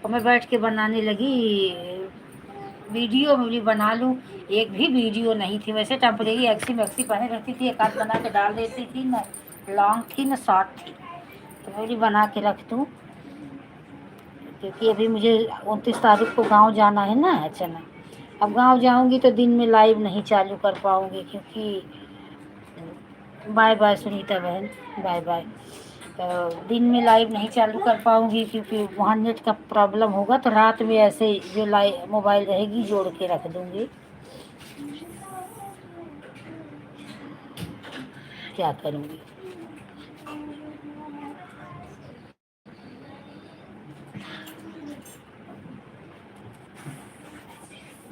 और मैं बैठ के बनाने लगी वीडियो, बोली बना लूँ। एक भी वीडियो नहीं थी, वैसे टेम्परेरी एक्सी मैक्सी पहने रहती थी, एक आध बना के डाल देती थी, ना लॉन्ग थी ना शॉर्ट थी। तो बोली बना के रख दूँ, क्योंकि अभी मुझे 29 तारीख को गांव जाना है ना अर्चना। अब गांव जाऊंगी तो दिन में लाइव नहीं चालू कर पाऊंगी, क्योंकि बाय बाय सुनीता बहन, बाय बाय। तो दिन में लाइव नहीं चालू कर पाऊंगी, क्योंकि वहाँ नेट का प्रॉब्लम होगा। तो रात में ऐसे जो लाइव मोबाइल रहेगी जोड़ के रख दूंगी, क्या करूँगी।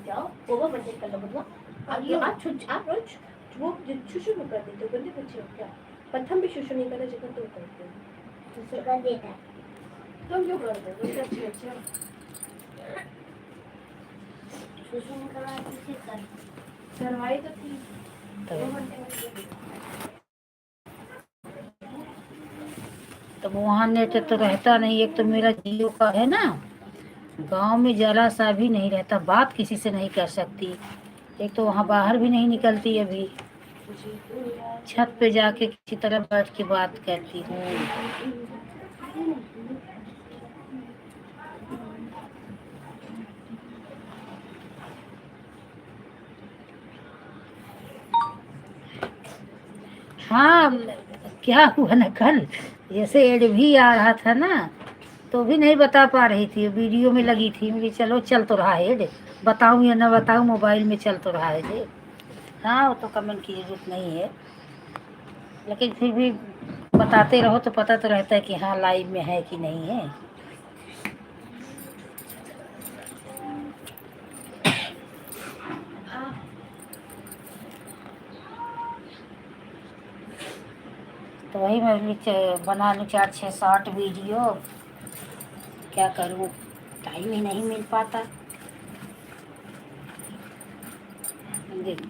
जाओ ओवर बजट कर लो बदला। आप रोज वो शुशु नहीं कर देते, गंदे बच्चे हो क्या? प्रथम भी शुशु नहीं करना जितना तुम करते हो। शुशु कर देता तुम क्यों कर दो? बच्चे अच्छे अच्छे शुशु नहीं करवा किसी कर करवाई तो थी। तो वहाँ नेट तो रहता नहीं, एक तो मेरा जियो का है ना, गांव में जरा सा भी नहीं रहता, बात किसी से नहीं कर सकती। एक तो वहाँ बाहर भी नहीं निकलती, अभी छत पे जाके किसी तरह बैठ के बात करती हूँ। हाँ, क्या हुआ ना कल, जैसे एड भी आ रहा था ना, तो भी नहीं बता पा रही थी, वीडियो में लगी थी। मुझे चलो चल तो रहा है एड, बताऊँ या ना बताऊँ, मोबाइल में चल तो रहा है जे। हाँ, वो तो कमेंट की जरूरत नहीं है, लेकिन फिर भी बताते रहो तो पता तो रहता है कि हाँ लाइव में है कि नहीं है। तो वही मैं बना लूँ 4-6 शॉर्ट वीडियो, क्या करूँ, टाइम ही नहीं मिल पाता। देख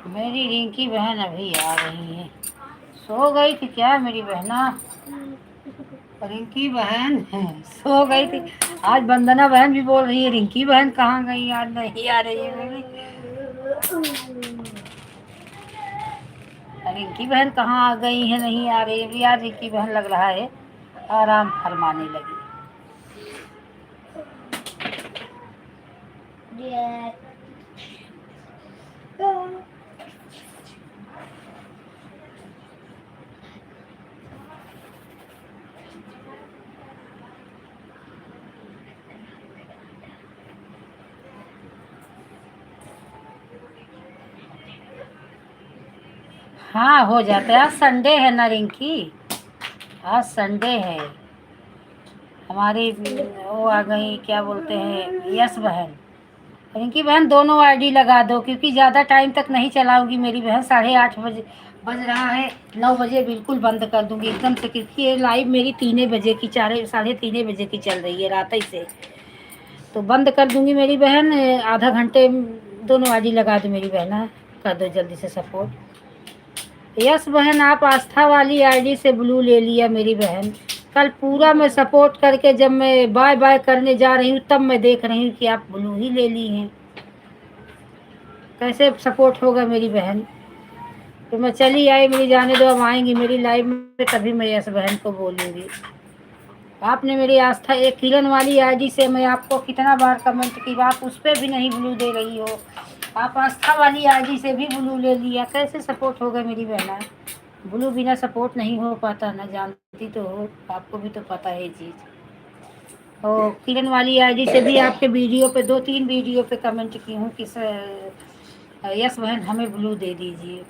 मेरी रिंकी बहन अभी आ रही है, सो गई थी क्या मेरी बहना? रिंकी बहन सो गई थी। आज वंदना बहन भी बोल रही है रिंकी बहन कहाँ गई, आज नहीं आ रही है मेरी रिंकी बहन, कहाँ आ गई है, नहीं आ रही है। अभी आज रिंकी बहन लग रहा है आराम फरमाने लगी। हाँ हो जाता है, आज संडे है ना रिंकी, आज संडे है। हमारी वो आ गई, क्या बोलते हैं, यस बहन। रिंकी बहन दोनों आईडी लगा दो, क्योंकि ज़्यादा टाइम तक नहीं चलाऊंगी मेरी बहन, 8:30 बजे बज रहा है, 9 बजे बिल्कुल बंद कर दूंगी एकदम से, क्योंकि ये लाइव मेरी 3 बजे की, 3:30 बजे की चल रही है रात ही से। तो बंद कर दूंगी मेरी बहन, आधा घंटे दोनों आईडी लगा दो मेरी बहना, कर दो जल्दी से सपोर्ट। यस बहन, आप आस्था वाली आईडी से ब्लू ले लिया मेरी बहन, कल पूरा मैं सपोर्ट करके जब मैं बाय बाय करने जा रही हूँ तब मैं देख रही हूँ कि आप ब्लू ही ले ली हैं। कैसे सपोर्ट होगा मेरी बहन? तो मैं चली आई, मेरी जाने दो, अब आएंगी मेरी लाइफ में तभी मैं यस बहन को बोलूँगी। आपने मेरी आस्था, एक किरण वाली आईडी से मैं आपको कितना बार कमेंट की, आप उस पर भी नहीं ब्लू दे रही हो। आप आस्था वाली आईडी से भी ब्लू ले लिया, कैसे सपोर्ट होगा मेरी बहना? ब्लू बिना सपोर्ट नहीं हो पाता ना, जानती तो हो, आपको भी तो पता है ये चीज़। और किरण वाली आईडी से भी आपके वीडियो पे 2-3 वीडियो पे कमेंट की हूँ कि यस बहन हमें ब्लू दे दीजिए,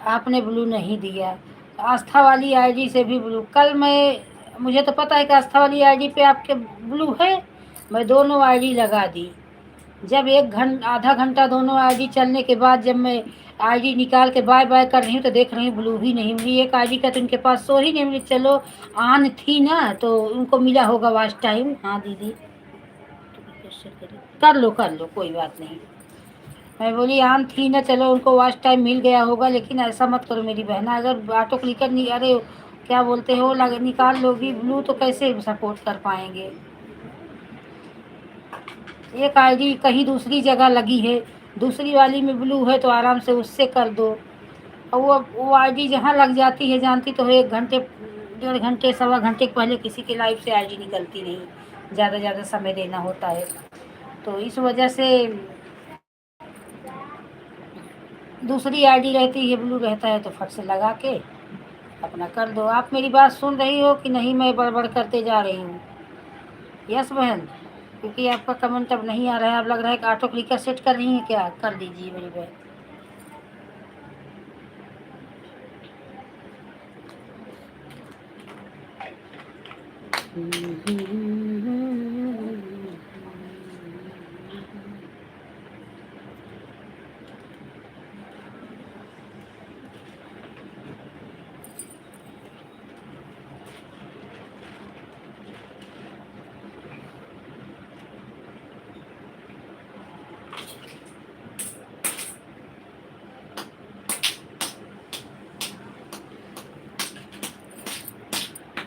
आपने ब्लू नहीं दिया। आस्था वाली आईडी से भी ब्लू, कल मैं, मुझे तो पता है कि आस्था वाली आईडी पे आपके ब्लू है, मैं दोनों आईडी लगा दी। जब आधा घंटा दोनों आईडी चलने के बाद जब मैं आईडी निकाल के बाय बाय कर रही हूँ तो देख रही हूँ ब्लू ही नहीं मिली। एक आईडी का तो उनके पास सो ही नहीं मिली, चलो ऑन थी ना तो उनको मिला होगा वॉच टाइम। हाँ दीदी कर लो कोई बात नहीं। मैं बोली ऑन थी ना, चलो उनको वॉच टाइम मिल गया होगा, लेकिन ऐसा मत करो मेरी बहना। अगर ऑटो क्लिकर नहीं, अरे क्या बोलते हो, निकाल लोगी ब्लू तो कैसे सपोर्ट कर पाएंगे? एक आईडी कहीं दूसरी जगह लगी है, दूसरी वाली में ब्लू है तो आराम से उससे कर दो। और वो आईडी जहाँ लग जाती है, जानती तो हो, 1 घंटे 1.5 घंटे 1.25 घंटे पहले किसी की लाइफ से आईडी निकलती नहीं, ज़्यादा समय देना होता है। तो इस वजह से दूसरी आईडी रहती है, ब्लू रहता है तो फट से लगा के अपना कर दो। आप मेरी बात सुन रही हो कि नहीं? मैं बड़बड़ करते जा रही हूँ। यस बहन, क्योंकि आपका कमेंट अब नहीं आ रहा है, अब लग रहा है कि ऑटो क्लिकर सेट कर रही है क्या? कर दीजिए मेरी बहन।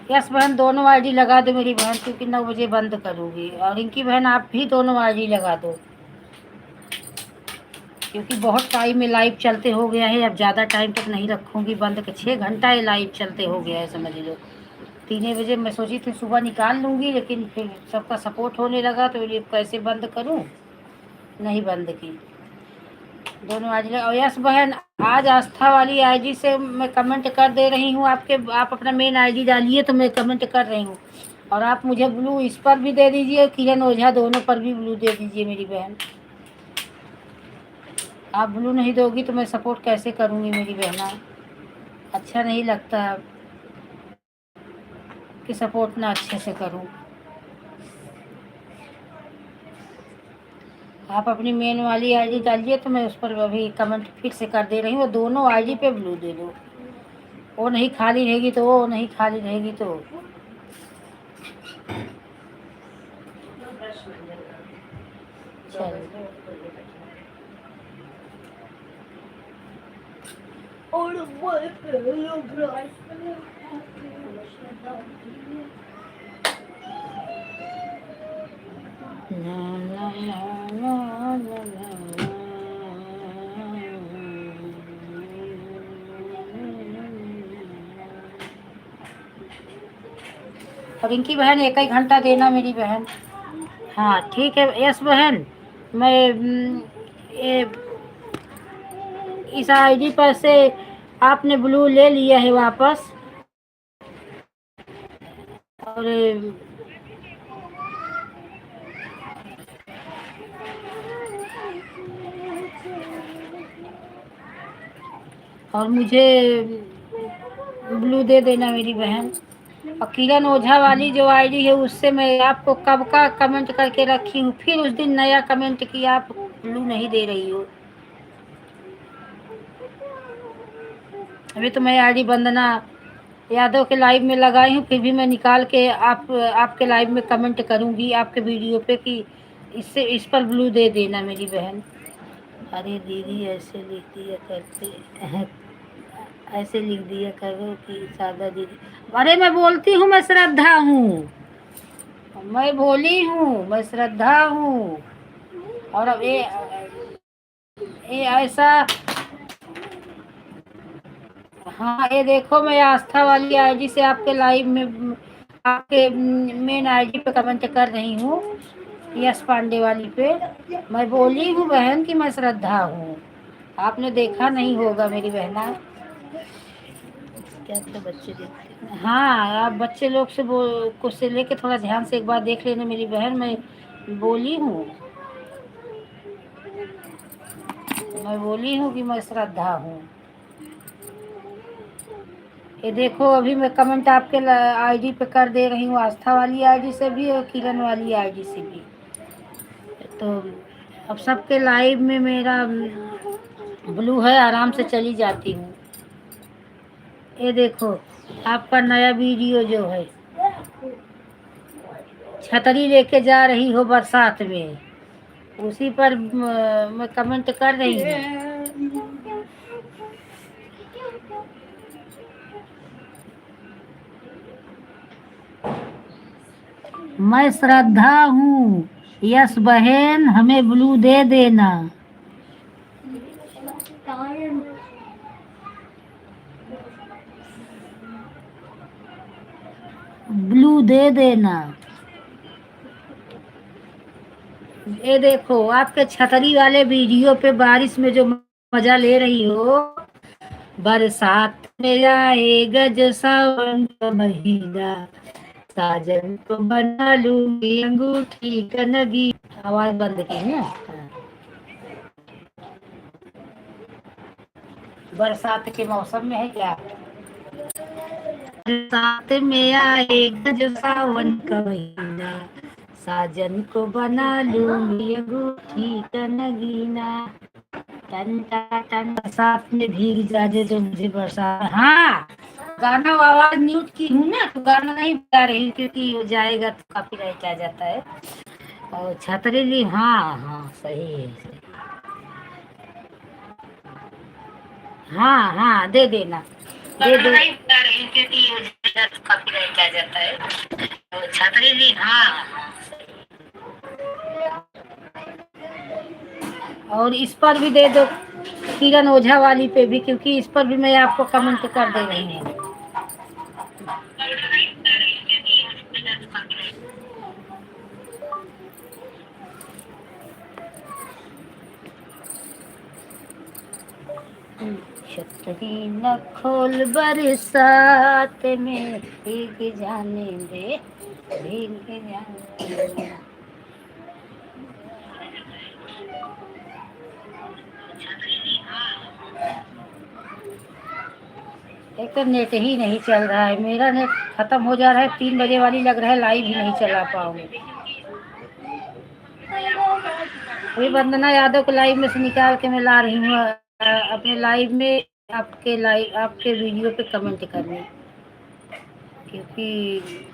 यस बहन, दोनों आईडी लगा दो मेरी बहन, क्योंकि 9 बजे बंद करूँगी। और इनकी बहन आप भी दोनों आईडी लगा दो, क्योंकि बहुत टाइम में लाइव चलते हो गया है। अब ज़्यादा टाइम तक नहीं रखूँगी बंद, के 6 घंटा ये लाइव चलते हो गया है, समझ लो। 3 बजे मैं सोची थी सुबह निकाल लूँगी, लेकिन फिर सबका सपोर्ट होने लगा तो ये कैसे बंद करूँ, नहीं बंद की। दोनों आईडी। और यस बहन, आज आस्था वाली आईडी से मैं कमेंट कर दे रही हूँ आपके, आप अपना मेन आईडी डालिए तो मैं कमेंट कर रही हूँ। और आप मुझे ब्लू इस पर भी दे दीजिए, किरण ओझा दोनों पर भी ब्लू दे दीजिए मेरी बहन। आप ब्लू नहीं दोगी तो मैं सपोर्ट कैसे करूँगी मेरी बहना? अच्छा नहीं लगता कि सपोर्ट ना अच्छे से करूँ। आप अपनी मेन वाली आईडी डालिए तो मैं उस पर अभी कमेंट फिर से कर दे रही हूँ। दोनों आईडी पे ब्लू दे दो, वो नहीं खाली रहेगी तो वो नहीं खाली रहेगी तो चलो। और इनकी बहन 1 घंटा देना मेरी बहन। हाँ ठीक है यस बहन, मैं इस आईडी पर से आपने ब्लू ले लिया है वापस। और मुझे ब्लू दे देना मेरी बहन। और किरण ओझा वाली जो आईडी है उससे मैं आपको कब का कमेंट करके रखी हूँ, फिर उस दिन नया कमेंट किया, आप ब्लू नहीं दे रही हो। अभी तो मैं आईडी वंदना यादव के लाइव में लगाई हूँ, फिर भी मैं निकाल के आपके लाइव में कमेंट करूँगी आपके वीडियो पे कि इससे इस पर ब्लू दे देना मेरी बहन। अरे दीदी ऐसे लिख दिया करते हैं, ऐसे लिख दिया करो कि शारदा दीदी। अरे मैं बोलती हूँ मैं श्रद्धा हूँ, मैं बोली हूँ मैं श्रद्धा हूँ। और अब ये ऐसा, हाँ ये देखो मैं आस्था वाली आईडी से आपके लाइव में, आपके मेन आईडी पे कमेंट कर रही हूँ, यश पांडे वाली पे। मैं बोली हूँ बहन कि मैं श्रद्धा हूँ, आपने देखा नहीं होगा मेरी बहना। क्या तो बच्चे देखते हैं, हाँ आप बच्चे लोग से को से लेके थोड़ा ध्यान से एक बार देख लेना मेरी बहन। मैं बोली हूँ कि मैं श्रद्धा हूँ। ये देखो अभी मैं कमेंट आपके आईडी पे कर दे रही हूँ, आस्था वाली आईडी से भी और किरण वाली आईडी से भी। तो अब सबके लाइव में मेरा ब्लू है, आराम से चली जाती हूँ। ये देखो आपका नया वीडियो जो है, छतरी लेके जा रही हो बरसात में, उसी पर मैं कमेंट कर रही हूँ। मैं श्रद्धा हूँ, यस बहन हमें ब्लू दे देना। ब्लू दे देना। ये देखो आपके छतरी वाले वीडियो पे बारिश में जो मजा ले रही हो, बरसात में आए गज सावन का महीना, साजन को बना लूंगी अंगूठी कनगी। आवाज बंद की ना। बरसात के मौसम में है क्या? बरसात में आए गज सावन का महीना, साजन को बना लूंगी अंगूठी का नगीना। टन टन टन बरसात में भीग जा दे जो मुझे बरसात। हाँ गाना आवाज म्यूट की हूँ ना, तो गाना नहीं बजा रही क्योंकि वो जाएगा तो कॉपीराइट आ जाता है। और छतरी ली, हाँ हाँ सही है सही। हाँ हाँ दे देना, दे दे नहीं बजा रही क्योंकि वो जाएगा तो कॉपीराइट आ जाता है। और छतरी ली, हाँ हाँ सही। और इस पर भी दे दो, किरण ओझा वाली पे भी, क्योंकि इस पर भी मैं आपको कमेंट कर दे रही हूँ। छतरी न खोल बरसात में भीग जाने दे, भीग जाने दे। एक तो नेट ही नहीं चल रहा है, मेरा नेट खत्म हो जा रहा है, 3 बजे वाली लग रहा है लाइव ही नहीं चला पाऊंगी। अभी वंदना यादव को लाइव में से निकाल के मैं ला रही हूँ अपने लाइव में, आपके वीडियो पे कमेंट करने, क्योंकि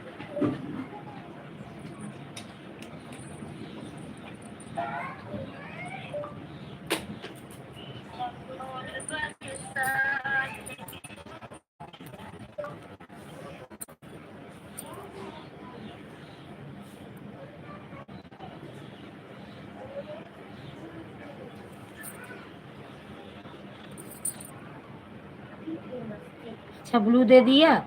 अच्छा ब्लू दे दिया।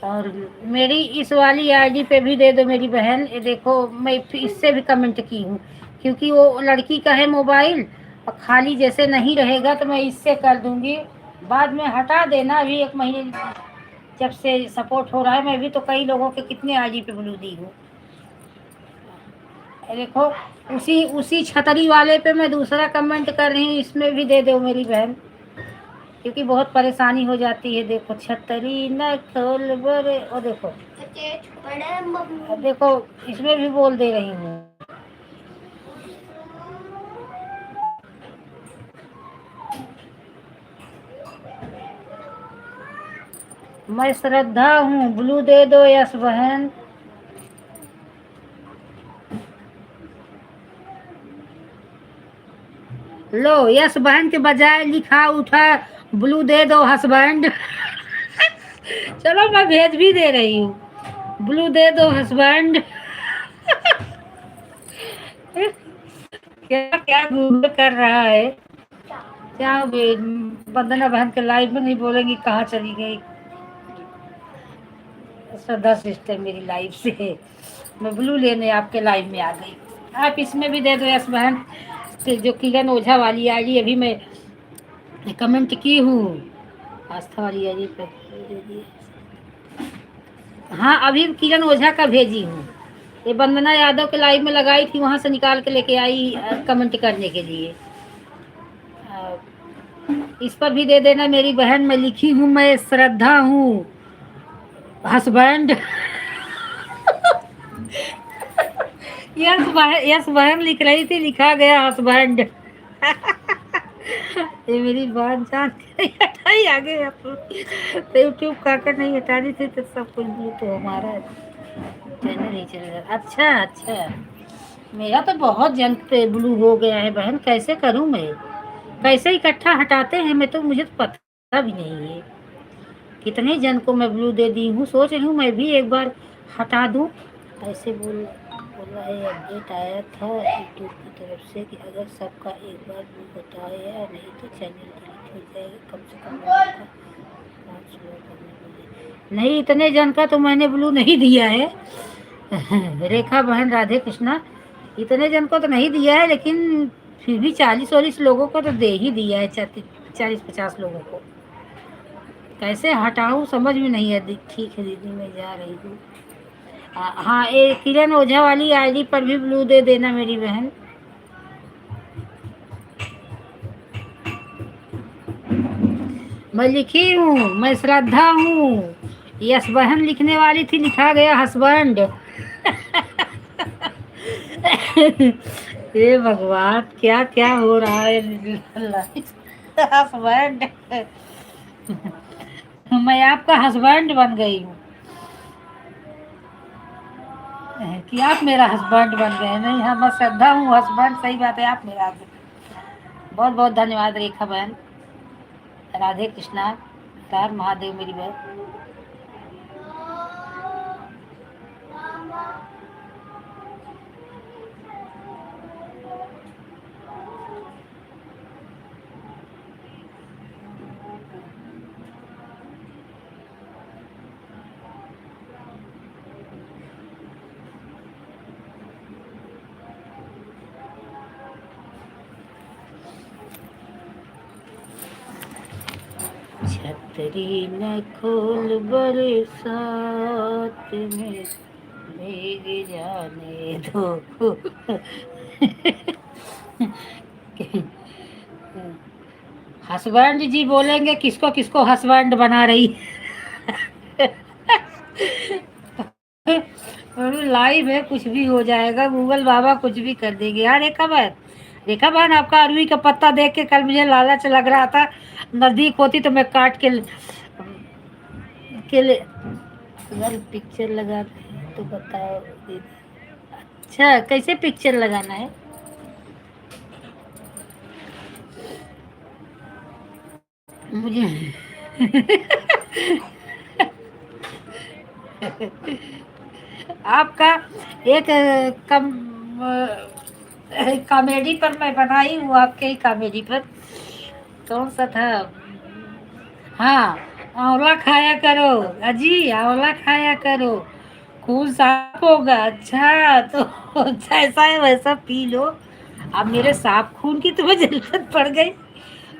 और मेरी इस वाली आईडी पे भी दे दो मेरी बहन। ये देखो मैं इससे भी कमेंट की हूँ, क्योंकि वो लड़की का है मोबाइल और खाली जैसे नहीं रहेगा तो मैं इससे कर दूंगी। बाद में हटा देना, अभी 1 महीने जब से सपोर्ट हो रहा है, मैं भी तो कई लोगों के कितने आईडी पे ब्लू दी हूँ। ये देखो उसी उसी छतरी वाले पे मैं दूसरा कमेंट कर रही हूँ, इसमें भी दे दो मेरी बहन, क्योंकि बहुत परेशानी हो जाती है। देखो छतरी न खोल बरे, और देखो अब देखो इसमें भी बोल दे रही हूँ। मैं श्रद्धा हूँ, ब्लू दे दो यस बहन। लो यस बहन के बजाय लिखा उठा ब्लू दे दो हस्बैंड। चलो मैं भेज भी दे रही हूँ, ब्लू दे दो हस्बैंड। क्या क्या गूगल कर रहा है, क्या वंदना बहन के लाइव में नहीं बोलेंगी, कहाँ चली गई श्रद्धा सिस्टर मेरी लाइव से। मैं ब्लू लेने आपके लाइव में आ गई। आप इसमें भी दे दो यस बहन, जो किरण ओझा वाली आईडी अभी मैं कमेंट की हूँ, आस्था वाली आईडी पे दे दिए। हाँ अभी किरण ओझा का भेजी हूँ, ये वंदना यादव के लाइव में लगाई थी, वहाँ से निकाल के लेके आई कमेंट करने के लिए। इस पर भी दे देना मेरी बहन। मैं लिखी हूँ, मैं श्रद्धा हूँ हस्बैंड। यस बहन लिख रही थी, लिखा गया हस्बैंड। ये मेरी बात जान के हटाई आगे। तो यूट्यूब का कर नहीं हटा रही थी तो सब कुछ भी तो हमारा चैनल नहीं चलेगा। अच्छा अच्छा, मेरा तो बहुत जन पे ब्लू हो गया है बहन, कैसे करूं मैं, कैसे इकट्ठा हटाते हैं, मैं तो मुझे तो पता भी नहीं है कितने जन को मैं ब्लू दे दी हूँ। सोच रही हूँ मैं भी एक बार हटा दूँ। ऐसे बोला है, अपडेट आया था यूट्यूब की तरफ से कि अगर सबका एक बार ब्लू हटाया नहीं तो चैनल डिलीट हो जाएगा, कम से कम 5 लोग करने पड़ेंगे। नहीं, इतने जन का तो मैंने ब्लू नहीं दिया है। रेखा बहन राधे कृष्णा, इतने जन को तो नहीं दिया है, लेकिन फिर भी 40-40 लोगों को तो दे ही दिया है, 40-50 लोगों को। कैसे हटाऊं समझ में नहीं है। ठीक है दीदी मैं जा रही हूँ। हाँ ये किरण ओझा वाली आईडी पर भी ब्लू दे देना मेरी बहन। मैं लिखी हूँ, मैं श्रद्धा हूँ, यस बहन लिखने वाली थी, लिखा गया हस्बैंड। ये भगवान क्या क्या हो रहा है। हस्बैंड, मैं आपका हस्बैंड बन गई हूँ कि आप मेरा हस्बैंड बन गए। नहीं हाँ, मैं श्रद्धा हूँ हस्बैंड, सही बात है, आप मेरा हस्बैंड। बहुत बहुत धन्यवाद रेखा बहन, राधे कृष्णा, हर महादेव मेरी बहन। छतरी न खोल बरसात में भीग जाने दो। हस्बैंड जी बोलेंगे किसको किसको हस्बैंड बना रही। लाइव है, कुछ भी हो जाएगा, गूगल बाबा कुछ भी कर देंगे। यार रेखा बहन आपका अरवी का पत्ता देख के कल मुझे लालच लग रहा था, नजदीक होती तो मैं काट के ले। अगर पिक्चर लगाते हैं तो बताओ दीदी। अच्छा कैसे पिक्चर लगाना है? मुझे आपका एक कॉमेडी पर मैं बनाई हूँ, आपके ही कॉमेडी पर, कौन सा था? हाँ, आंवला खाया करो अजी, आंवला खाया करो, खून साफ होगा। अच्छा तो जैसा है वैसा पी लो। अब मेरे साफ खून की तुम्हें जरूरत पड़ गई,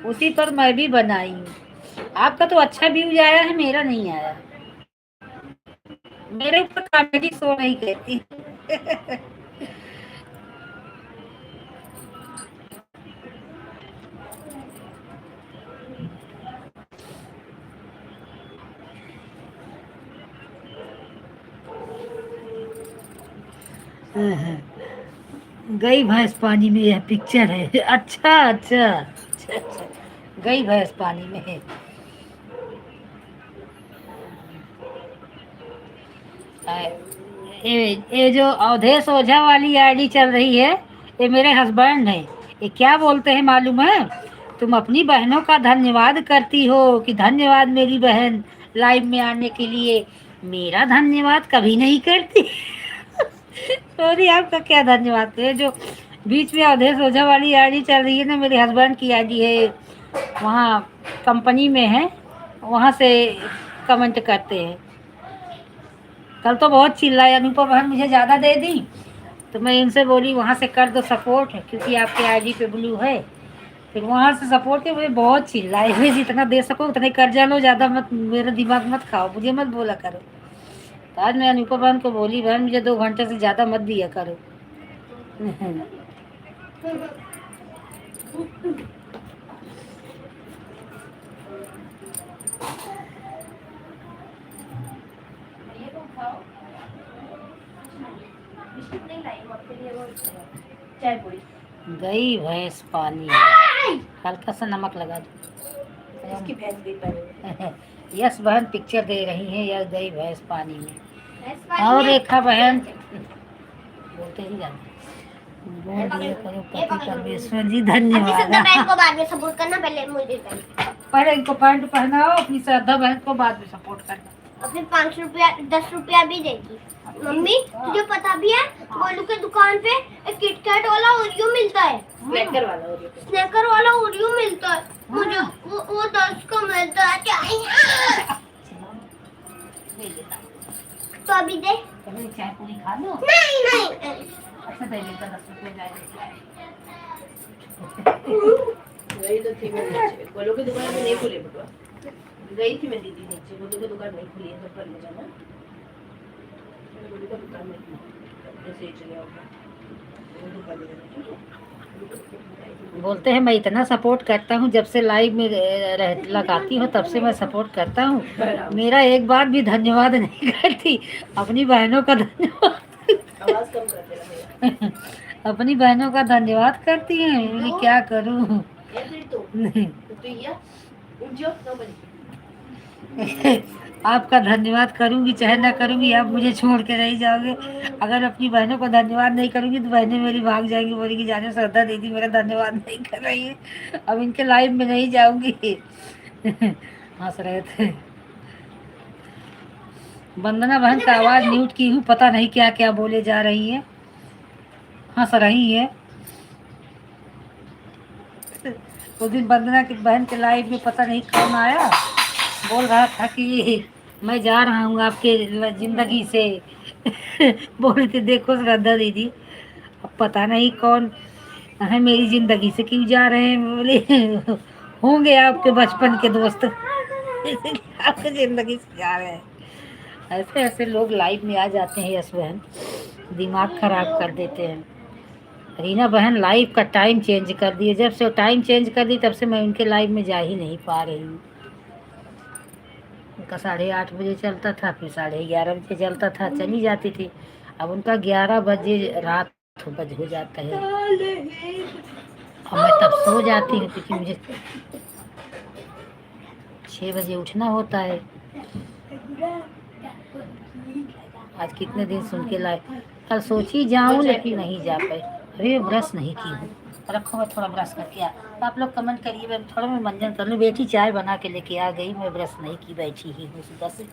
उसी पर मैं भी बनाई हूँ। आपका तो अच्छा व्यूज आया है, मेरा नहीं आया। मेरे ऊपर कॉमेडी शो नहीं कहती। गई भैंस पानी में, यह पिक्चर है। अच्छा अच्छा अच्छा अच्छा, गई भैंस पानी में है। ये जो अवधेश ओझा वाली आईडी चल रही है, ये मेरे हस्बैंड है। ये क्या बोलते हैं मालूम है? तुम अपनी बहनों का धन्यवाद करती हो कि धन्यवाद मेरी बहन लाइव में आने के लिए, मेरा धन्यवाद कभी नहीं करती। सॉरी, आपका क्या धन्यवाद करें। जो बीच में अवधेश ओझा वाली आईडी चल रही है ना, मेरे हस्बैंड की आईडी है, वहाँ कंपनी में है, वहाँ से कमेंट करते हैं। कल तो बहुत चिल्लाए, अनुपा बहन मुझे ज़्यादा दे दी, तो मैं इनसे बोली वहाँ से कर दो सपोर्ट, क्योंकि आपके आईडी पे ब्लू है। फिर वहाँ से सपोर्ट के मुझे बहुत चिल्लाए, भाई जितना दे सको उतने कर्जा लो, ज़्यादा मत मेरा दिमाग मत खाओ, मुझे मत बोला करो। तो आज मैं अनुपा बहन को बोली, बहन मुझे 2 घंटे से ज़्यादा मत दिया करो। चाय पूरी गई भैंस पानी में, हल्का सा नमक लगा दो। इसकी भैंस गई पानी में। यस बहन पिक्चर दे रही है, यस गई भैंस पानी में। भैंस पानी और में? रेखा बहन बोलते ही जाते, बोल दिया करो पति परमेश्वर जी अपनी धन्यवाद। श्रद्धा बहन को बाद में सपोर्ट करना, पहले मुझे करना। पहले इनको पैंट पहनाओ, अपनी श्रद्धा बहन को बाद में सपोर्ट करना। अपने 5 रुपया 10 रुपया भी देगी। मम्मी तुझे पता भी है गोलू के दुकान पे एक किटकैट वाला ओरियो मिलता है, स्नैकर वाला ओरियो मिलता है। मुझे वो 10 का मिलता है। तो अभी दे। पहले चाय पूरी खा लो। नहीं अच्छा दे देता, 10 रुपये जाएगा। गई तो थी मैं नीचे, गोलू की दुकान में नहीं खुली बटुआ, गई थी मैं दीदी नीचे, गोलू की दुकान नहीं खुली है, तो पर ले जाना गोलू की दुकान में ऐसे ही चले आओ, वो दुकान में ठीक है। बोलते हैं मैं इतना सपोर्ट करता हूँ, जब से लाइव में लगाती हूँ तब से मैं सपोर्ट करता हूँ, मेरा एक बार भी धन्यवाद नहीं करती। अपनी बहनों का धन्यवाद आवाज कम कर देना। अपनी बहनों का धन्यवाद करती हैं, बोली क्या करूँ। ये फिर तो ये उठ जाओ 9 बजे। आपका धन्यवाद करूंगी चाहे ना करूंगी, आप मुझे छोड़ के नहीं जाओगे। अगर अपनी बहनों को धन्यवाद नहीं करूंगी तो बहनें मेरी भाग जाएंगी, बोलेगी जाने श्रद्धा दीदी मेरा धन्यवाद नहीं कर रही है, अब इनके लाइव में नहीं जाऊंगी। हंस रहे थे। वंदना बहन का आवाज म्यूट की हूँ, पता नहीं क्या क्या बोले जा रही है, हंस रही है। उस दिन वंदना की बहन के लाइव में पता नहीं कौन आया, बोल रहा था कि मैं जा रहा हूँ आपके जिंदगी से। बोल रही थी देखो श्रद्धा दीदी, अब पता नहीं कौन है मेरी जिंदगी से क्यों जा रहे हैं। बोले होंगे आपके बचपन के दोस्त, इसलिए आपकी जिंदगी से जा रहे हैं। ऐसे ऐसे लोग लाइव में आ जाते हैं, यस बहन दिमाग खराब कर देते हैं। रीना बहन लाइव का टाइम चेंज कर दिए, जब से टाइम चेंज कर दी तब से मैं उनके लाइव में जा ही नहीं पा रही हूँ। उनका 8:30 बजे चलता था, फिर 11:30 बजे चलता था, चली जाती थी। अब उनका 11 बजे रात हो जाता है, और मैं तब सो जाती हूँ क्योंकि मुझे 6 बजे उठना होता है। आज कितने दिन सुन के लाए, कल सोची जाऊँ लेकिन नहीं जा पाई। अभी ब्रश नहीं की हूँ, रखो मैं थोड़ा ब्रश करके आ। तो आप लोग कमेंट करिए, मैं थोड़ा मैं मंजन कर लूँ। बेटी चाय बना के लेके आ गई, मैं ब्रश नहीं की, बैठी ही हूँ सुबह से।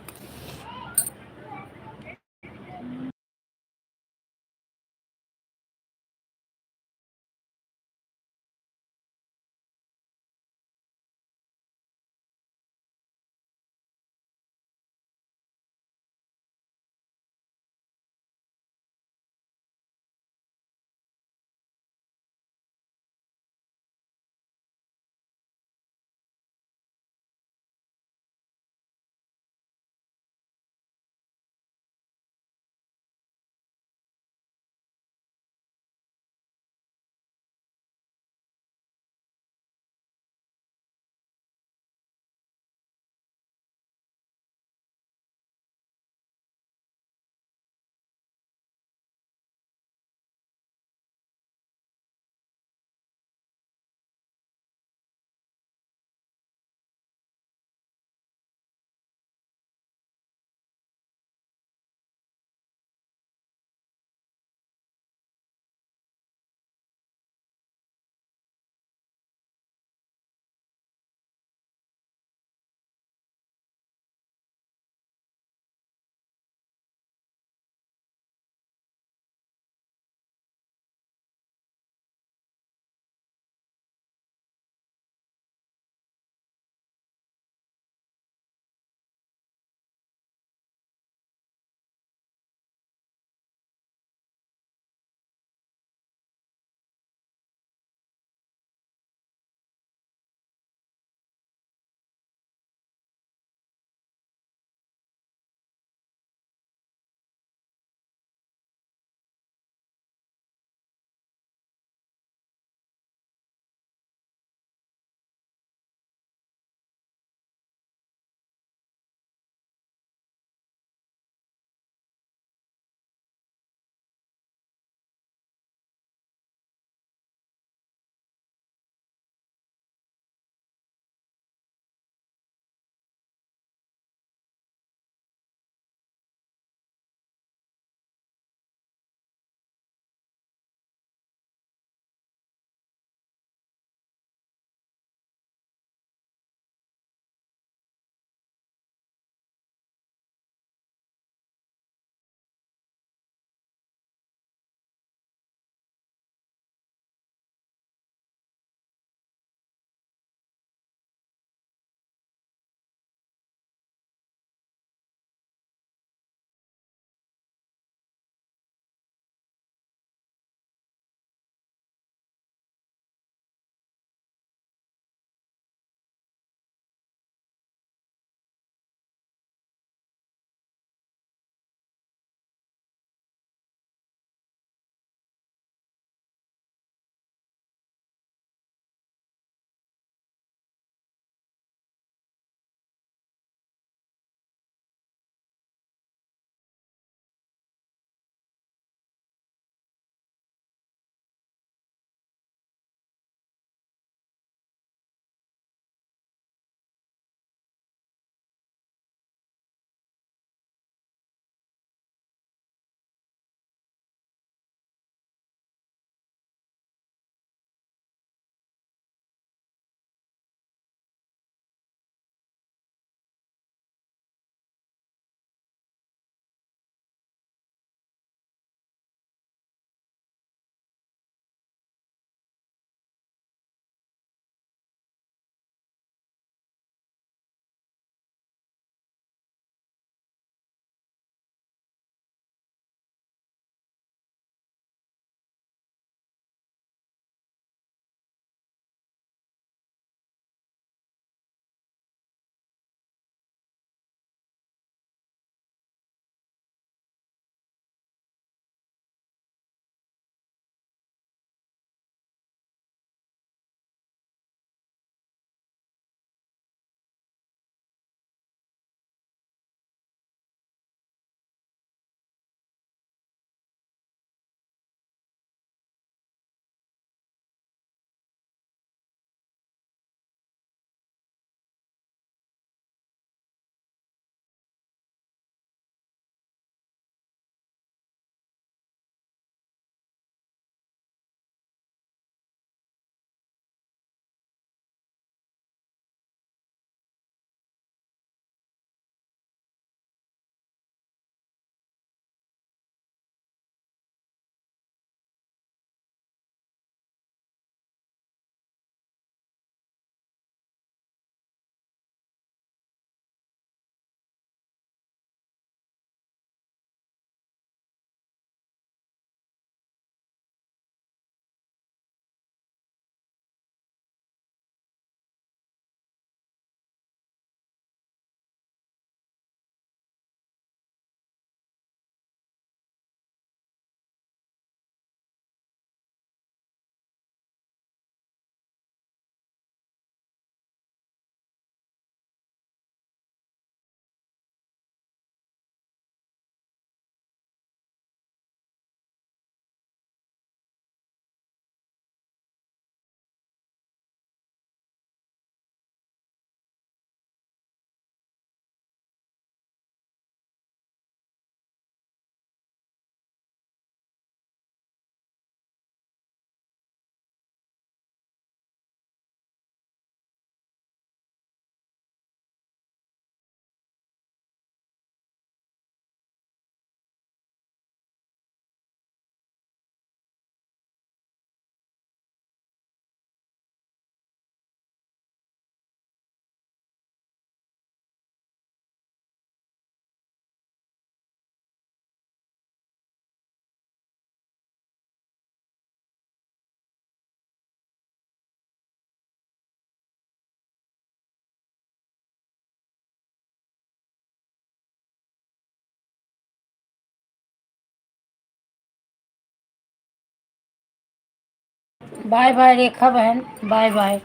बाय बाय रेखा बहन, bye bye.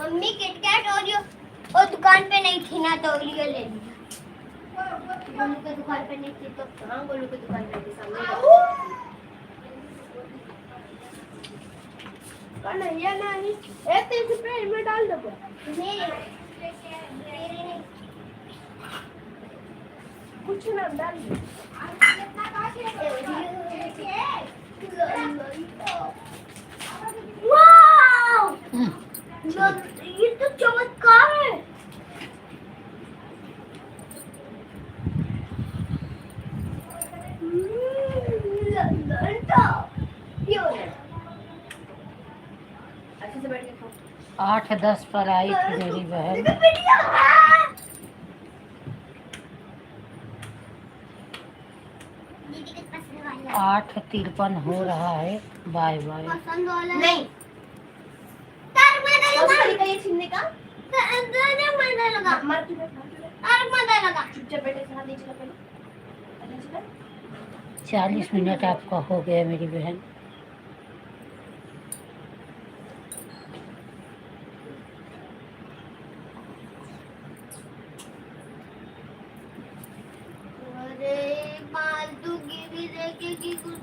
Mummy KitKat Oreo और दुकान पे नहीं थी ना तो ओरियो ले लिया। गोलू के दुकान पे नहीं थी तो कहाँ गोलू के दुकान पे थी सामने। नहीं नहीं एक 30 रुपये इनमें डाल दो। नहीं कुछ ना डाल दो। वाओ ये तो चमत्कार है। अच्छे से बैठ के खाओ। 8:10 पर आई थी मेरी बहन। 8:53 हो रहा है। Bye bye. नहीं ये छीनने का लगा मर लगा चुपचाप बैठे हाथ नीचे कर पहले 40 मिनट आपका हो गया मेरी बहन। अरे फालतू गिरी देखे कि कुछ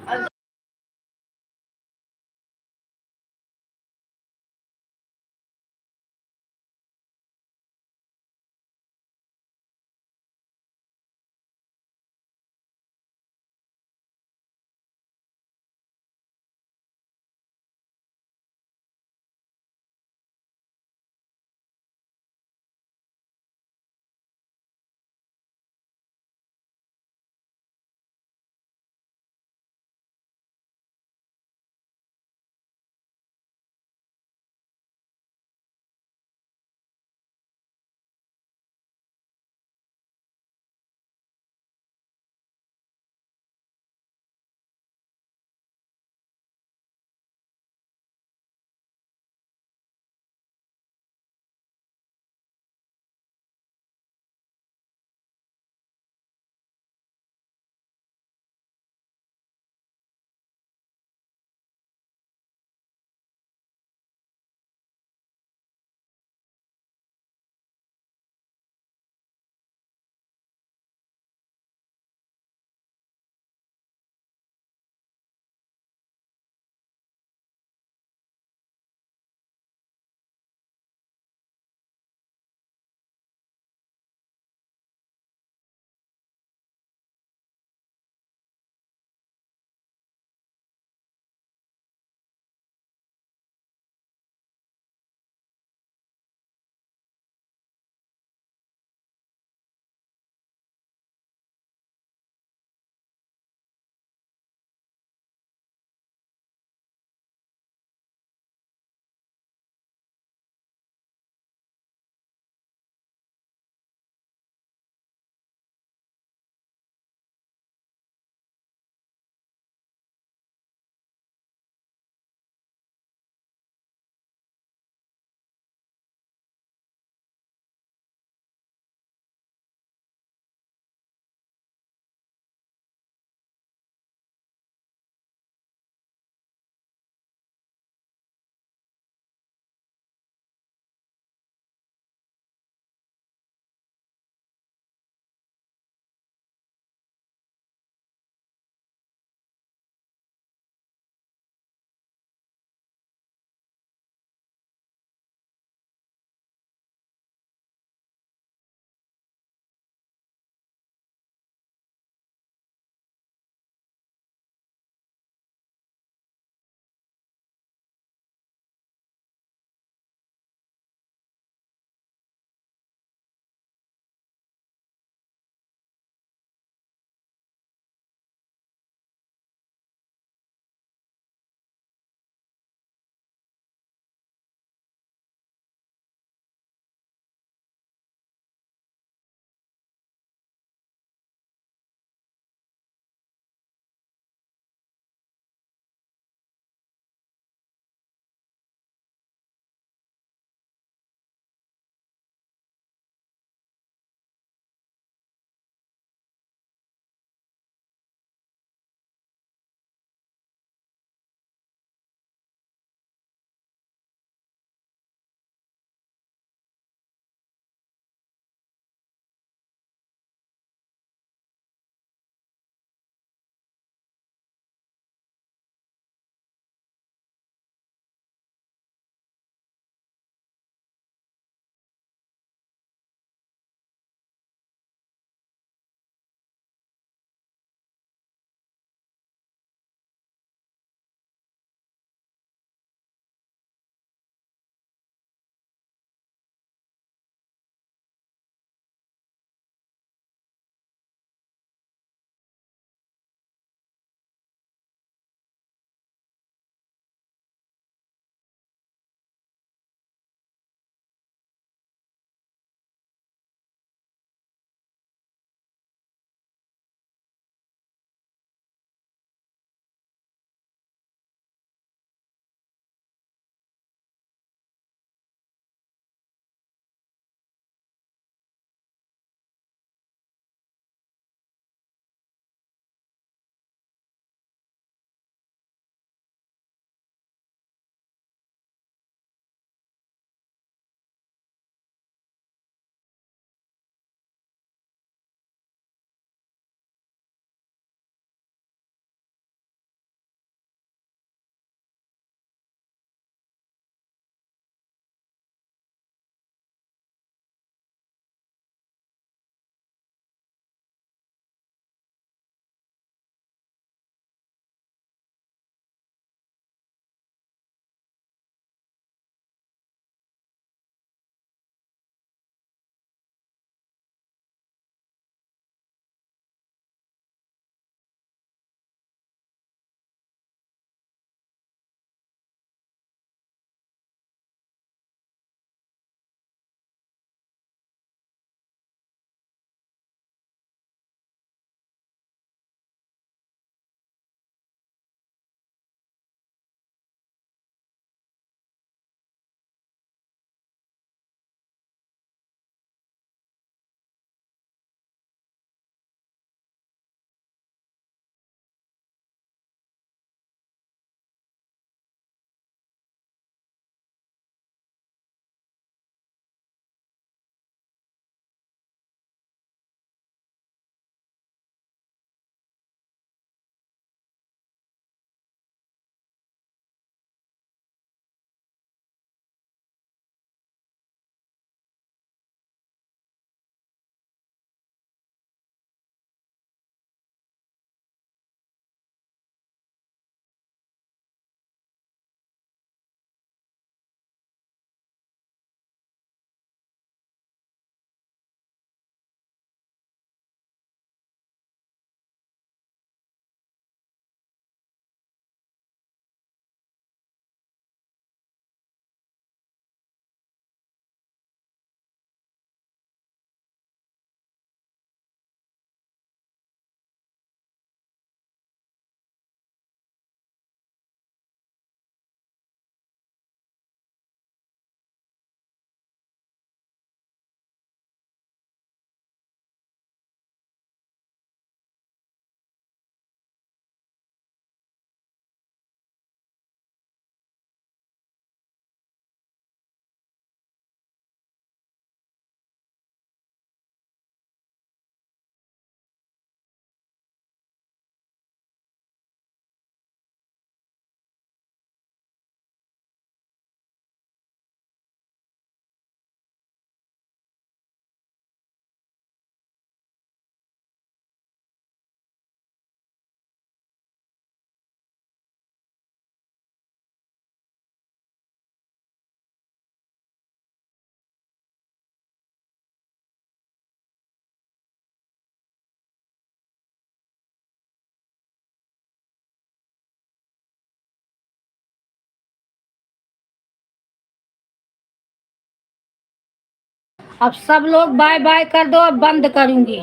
अब सब लोग बाय बाय कर दो, अब बंद करूंगी।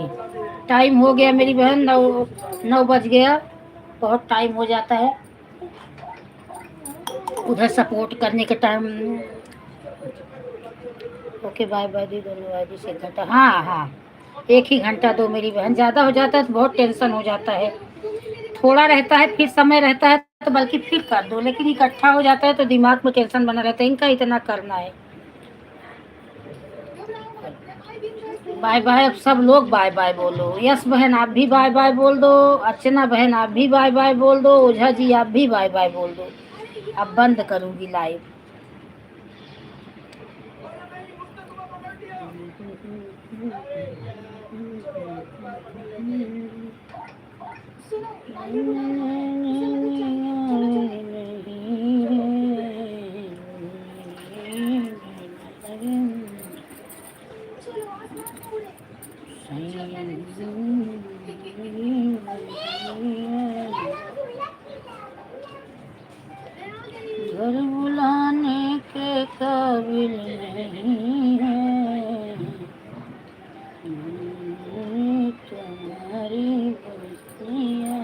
टाइम हो गया मेरी बहन, 9 बज गया, बहुत टाइम हो जाता है उधर सपोर्ट करने के टाइम। ओके बाय बाय दी, धन्यवाद जी, 1 घंटा। हाँ हाँ, 1 ही घंटा दो मेरी बहन, ज़्यादा हो जाता है तो बहुत टेंशन हो जाता है। थोड़ा रहता है फिर समय रहता है तो बल्कि फिर कर दो, लेकिन इकट्ठा हो जाता है तो दिमाग में टेंशन बना रहता है, इनका इतना करना है। बाय बाय, अब सब लोग बाय बाय बोलो। यस बहन आप भी बाय बाय बोल दो, अर्चना बहन आप भी बाय बाय बोल दो, ओझा जी आप भी बाय बाय बोल दो। अब बंद करूंगी लाइव। घर बुलाने के काबिल नहीं है तुम्हारी बस्तियाँ,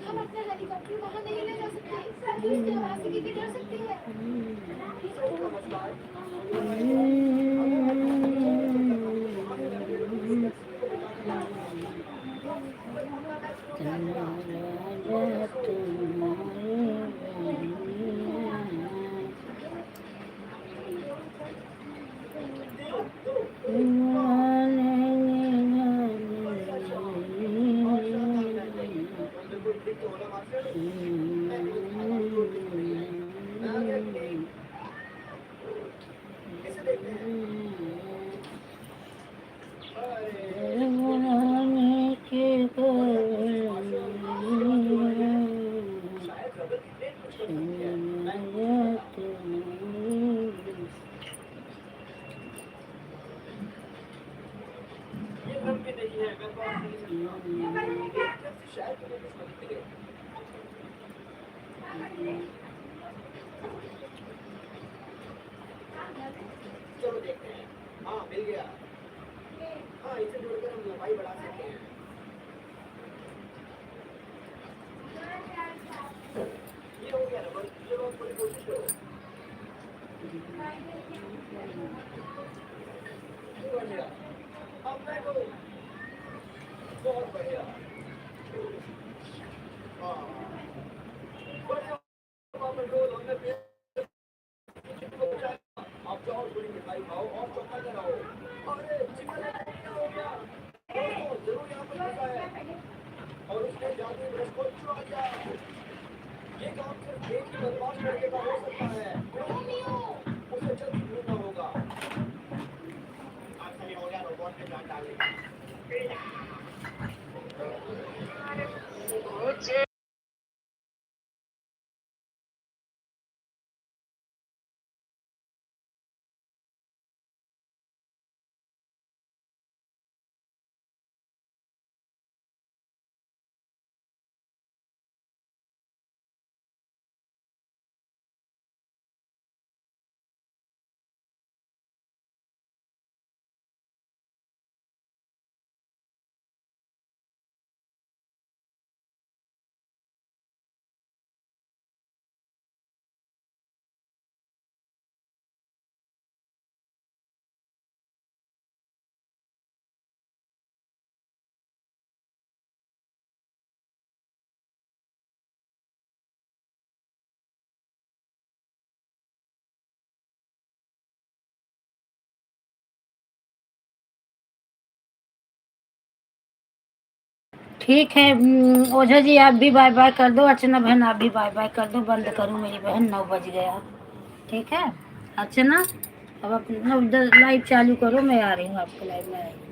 हम अपना हेलीकॉप्टर वहां नहीं ले जा सकते, प्लीज क्या वहां से गिरने जा सकती है। ठीक है ओझा जी आप भी बाय बाय कर दो, अर्चना बहन आप भी बाय बाय कर दो, बंद करूँ मेरी बहन 9 बज गया। ठीक है अर्चना, अब अपना लाइव चालू करो, मैं आ रही हूँ आपके लाइव में।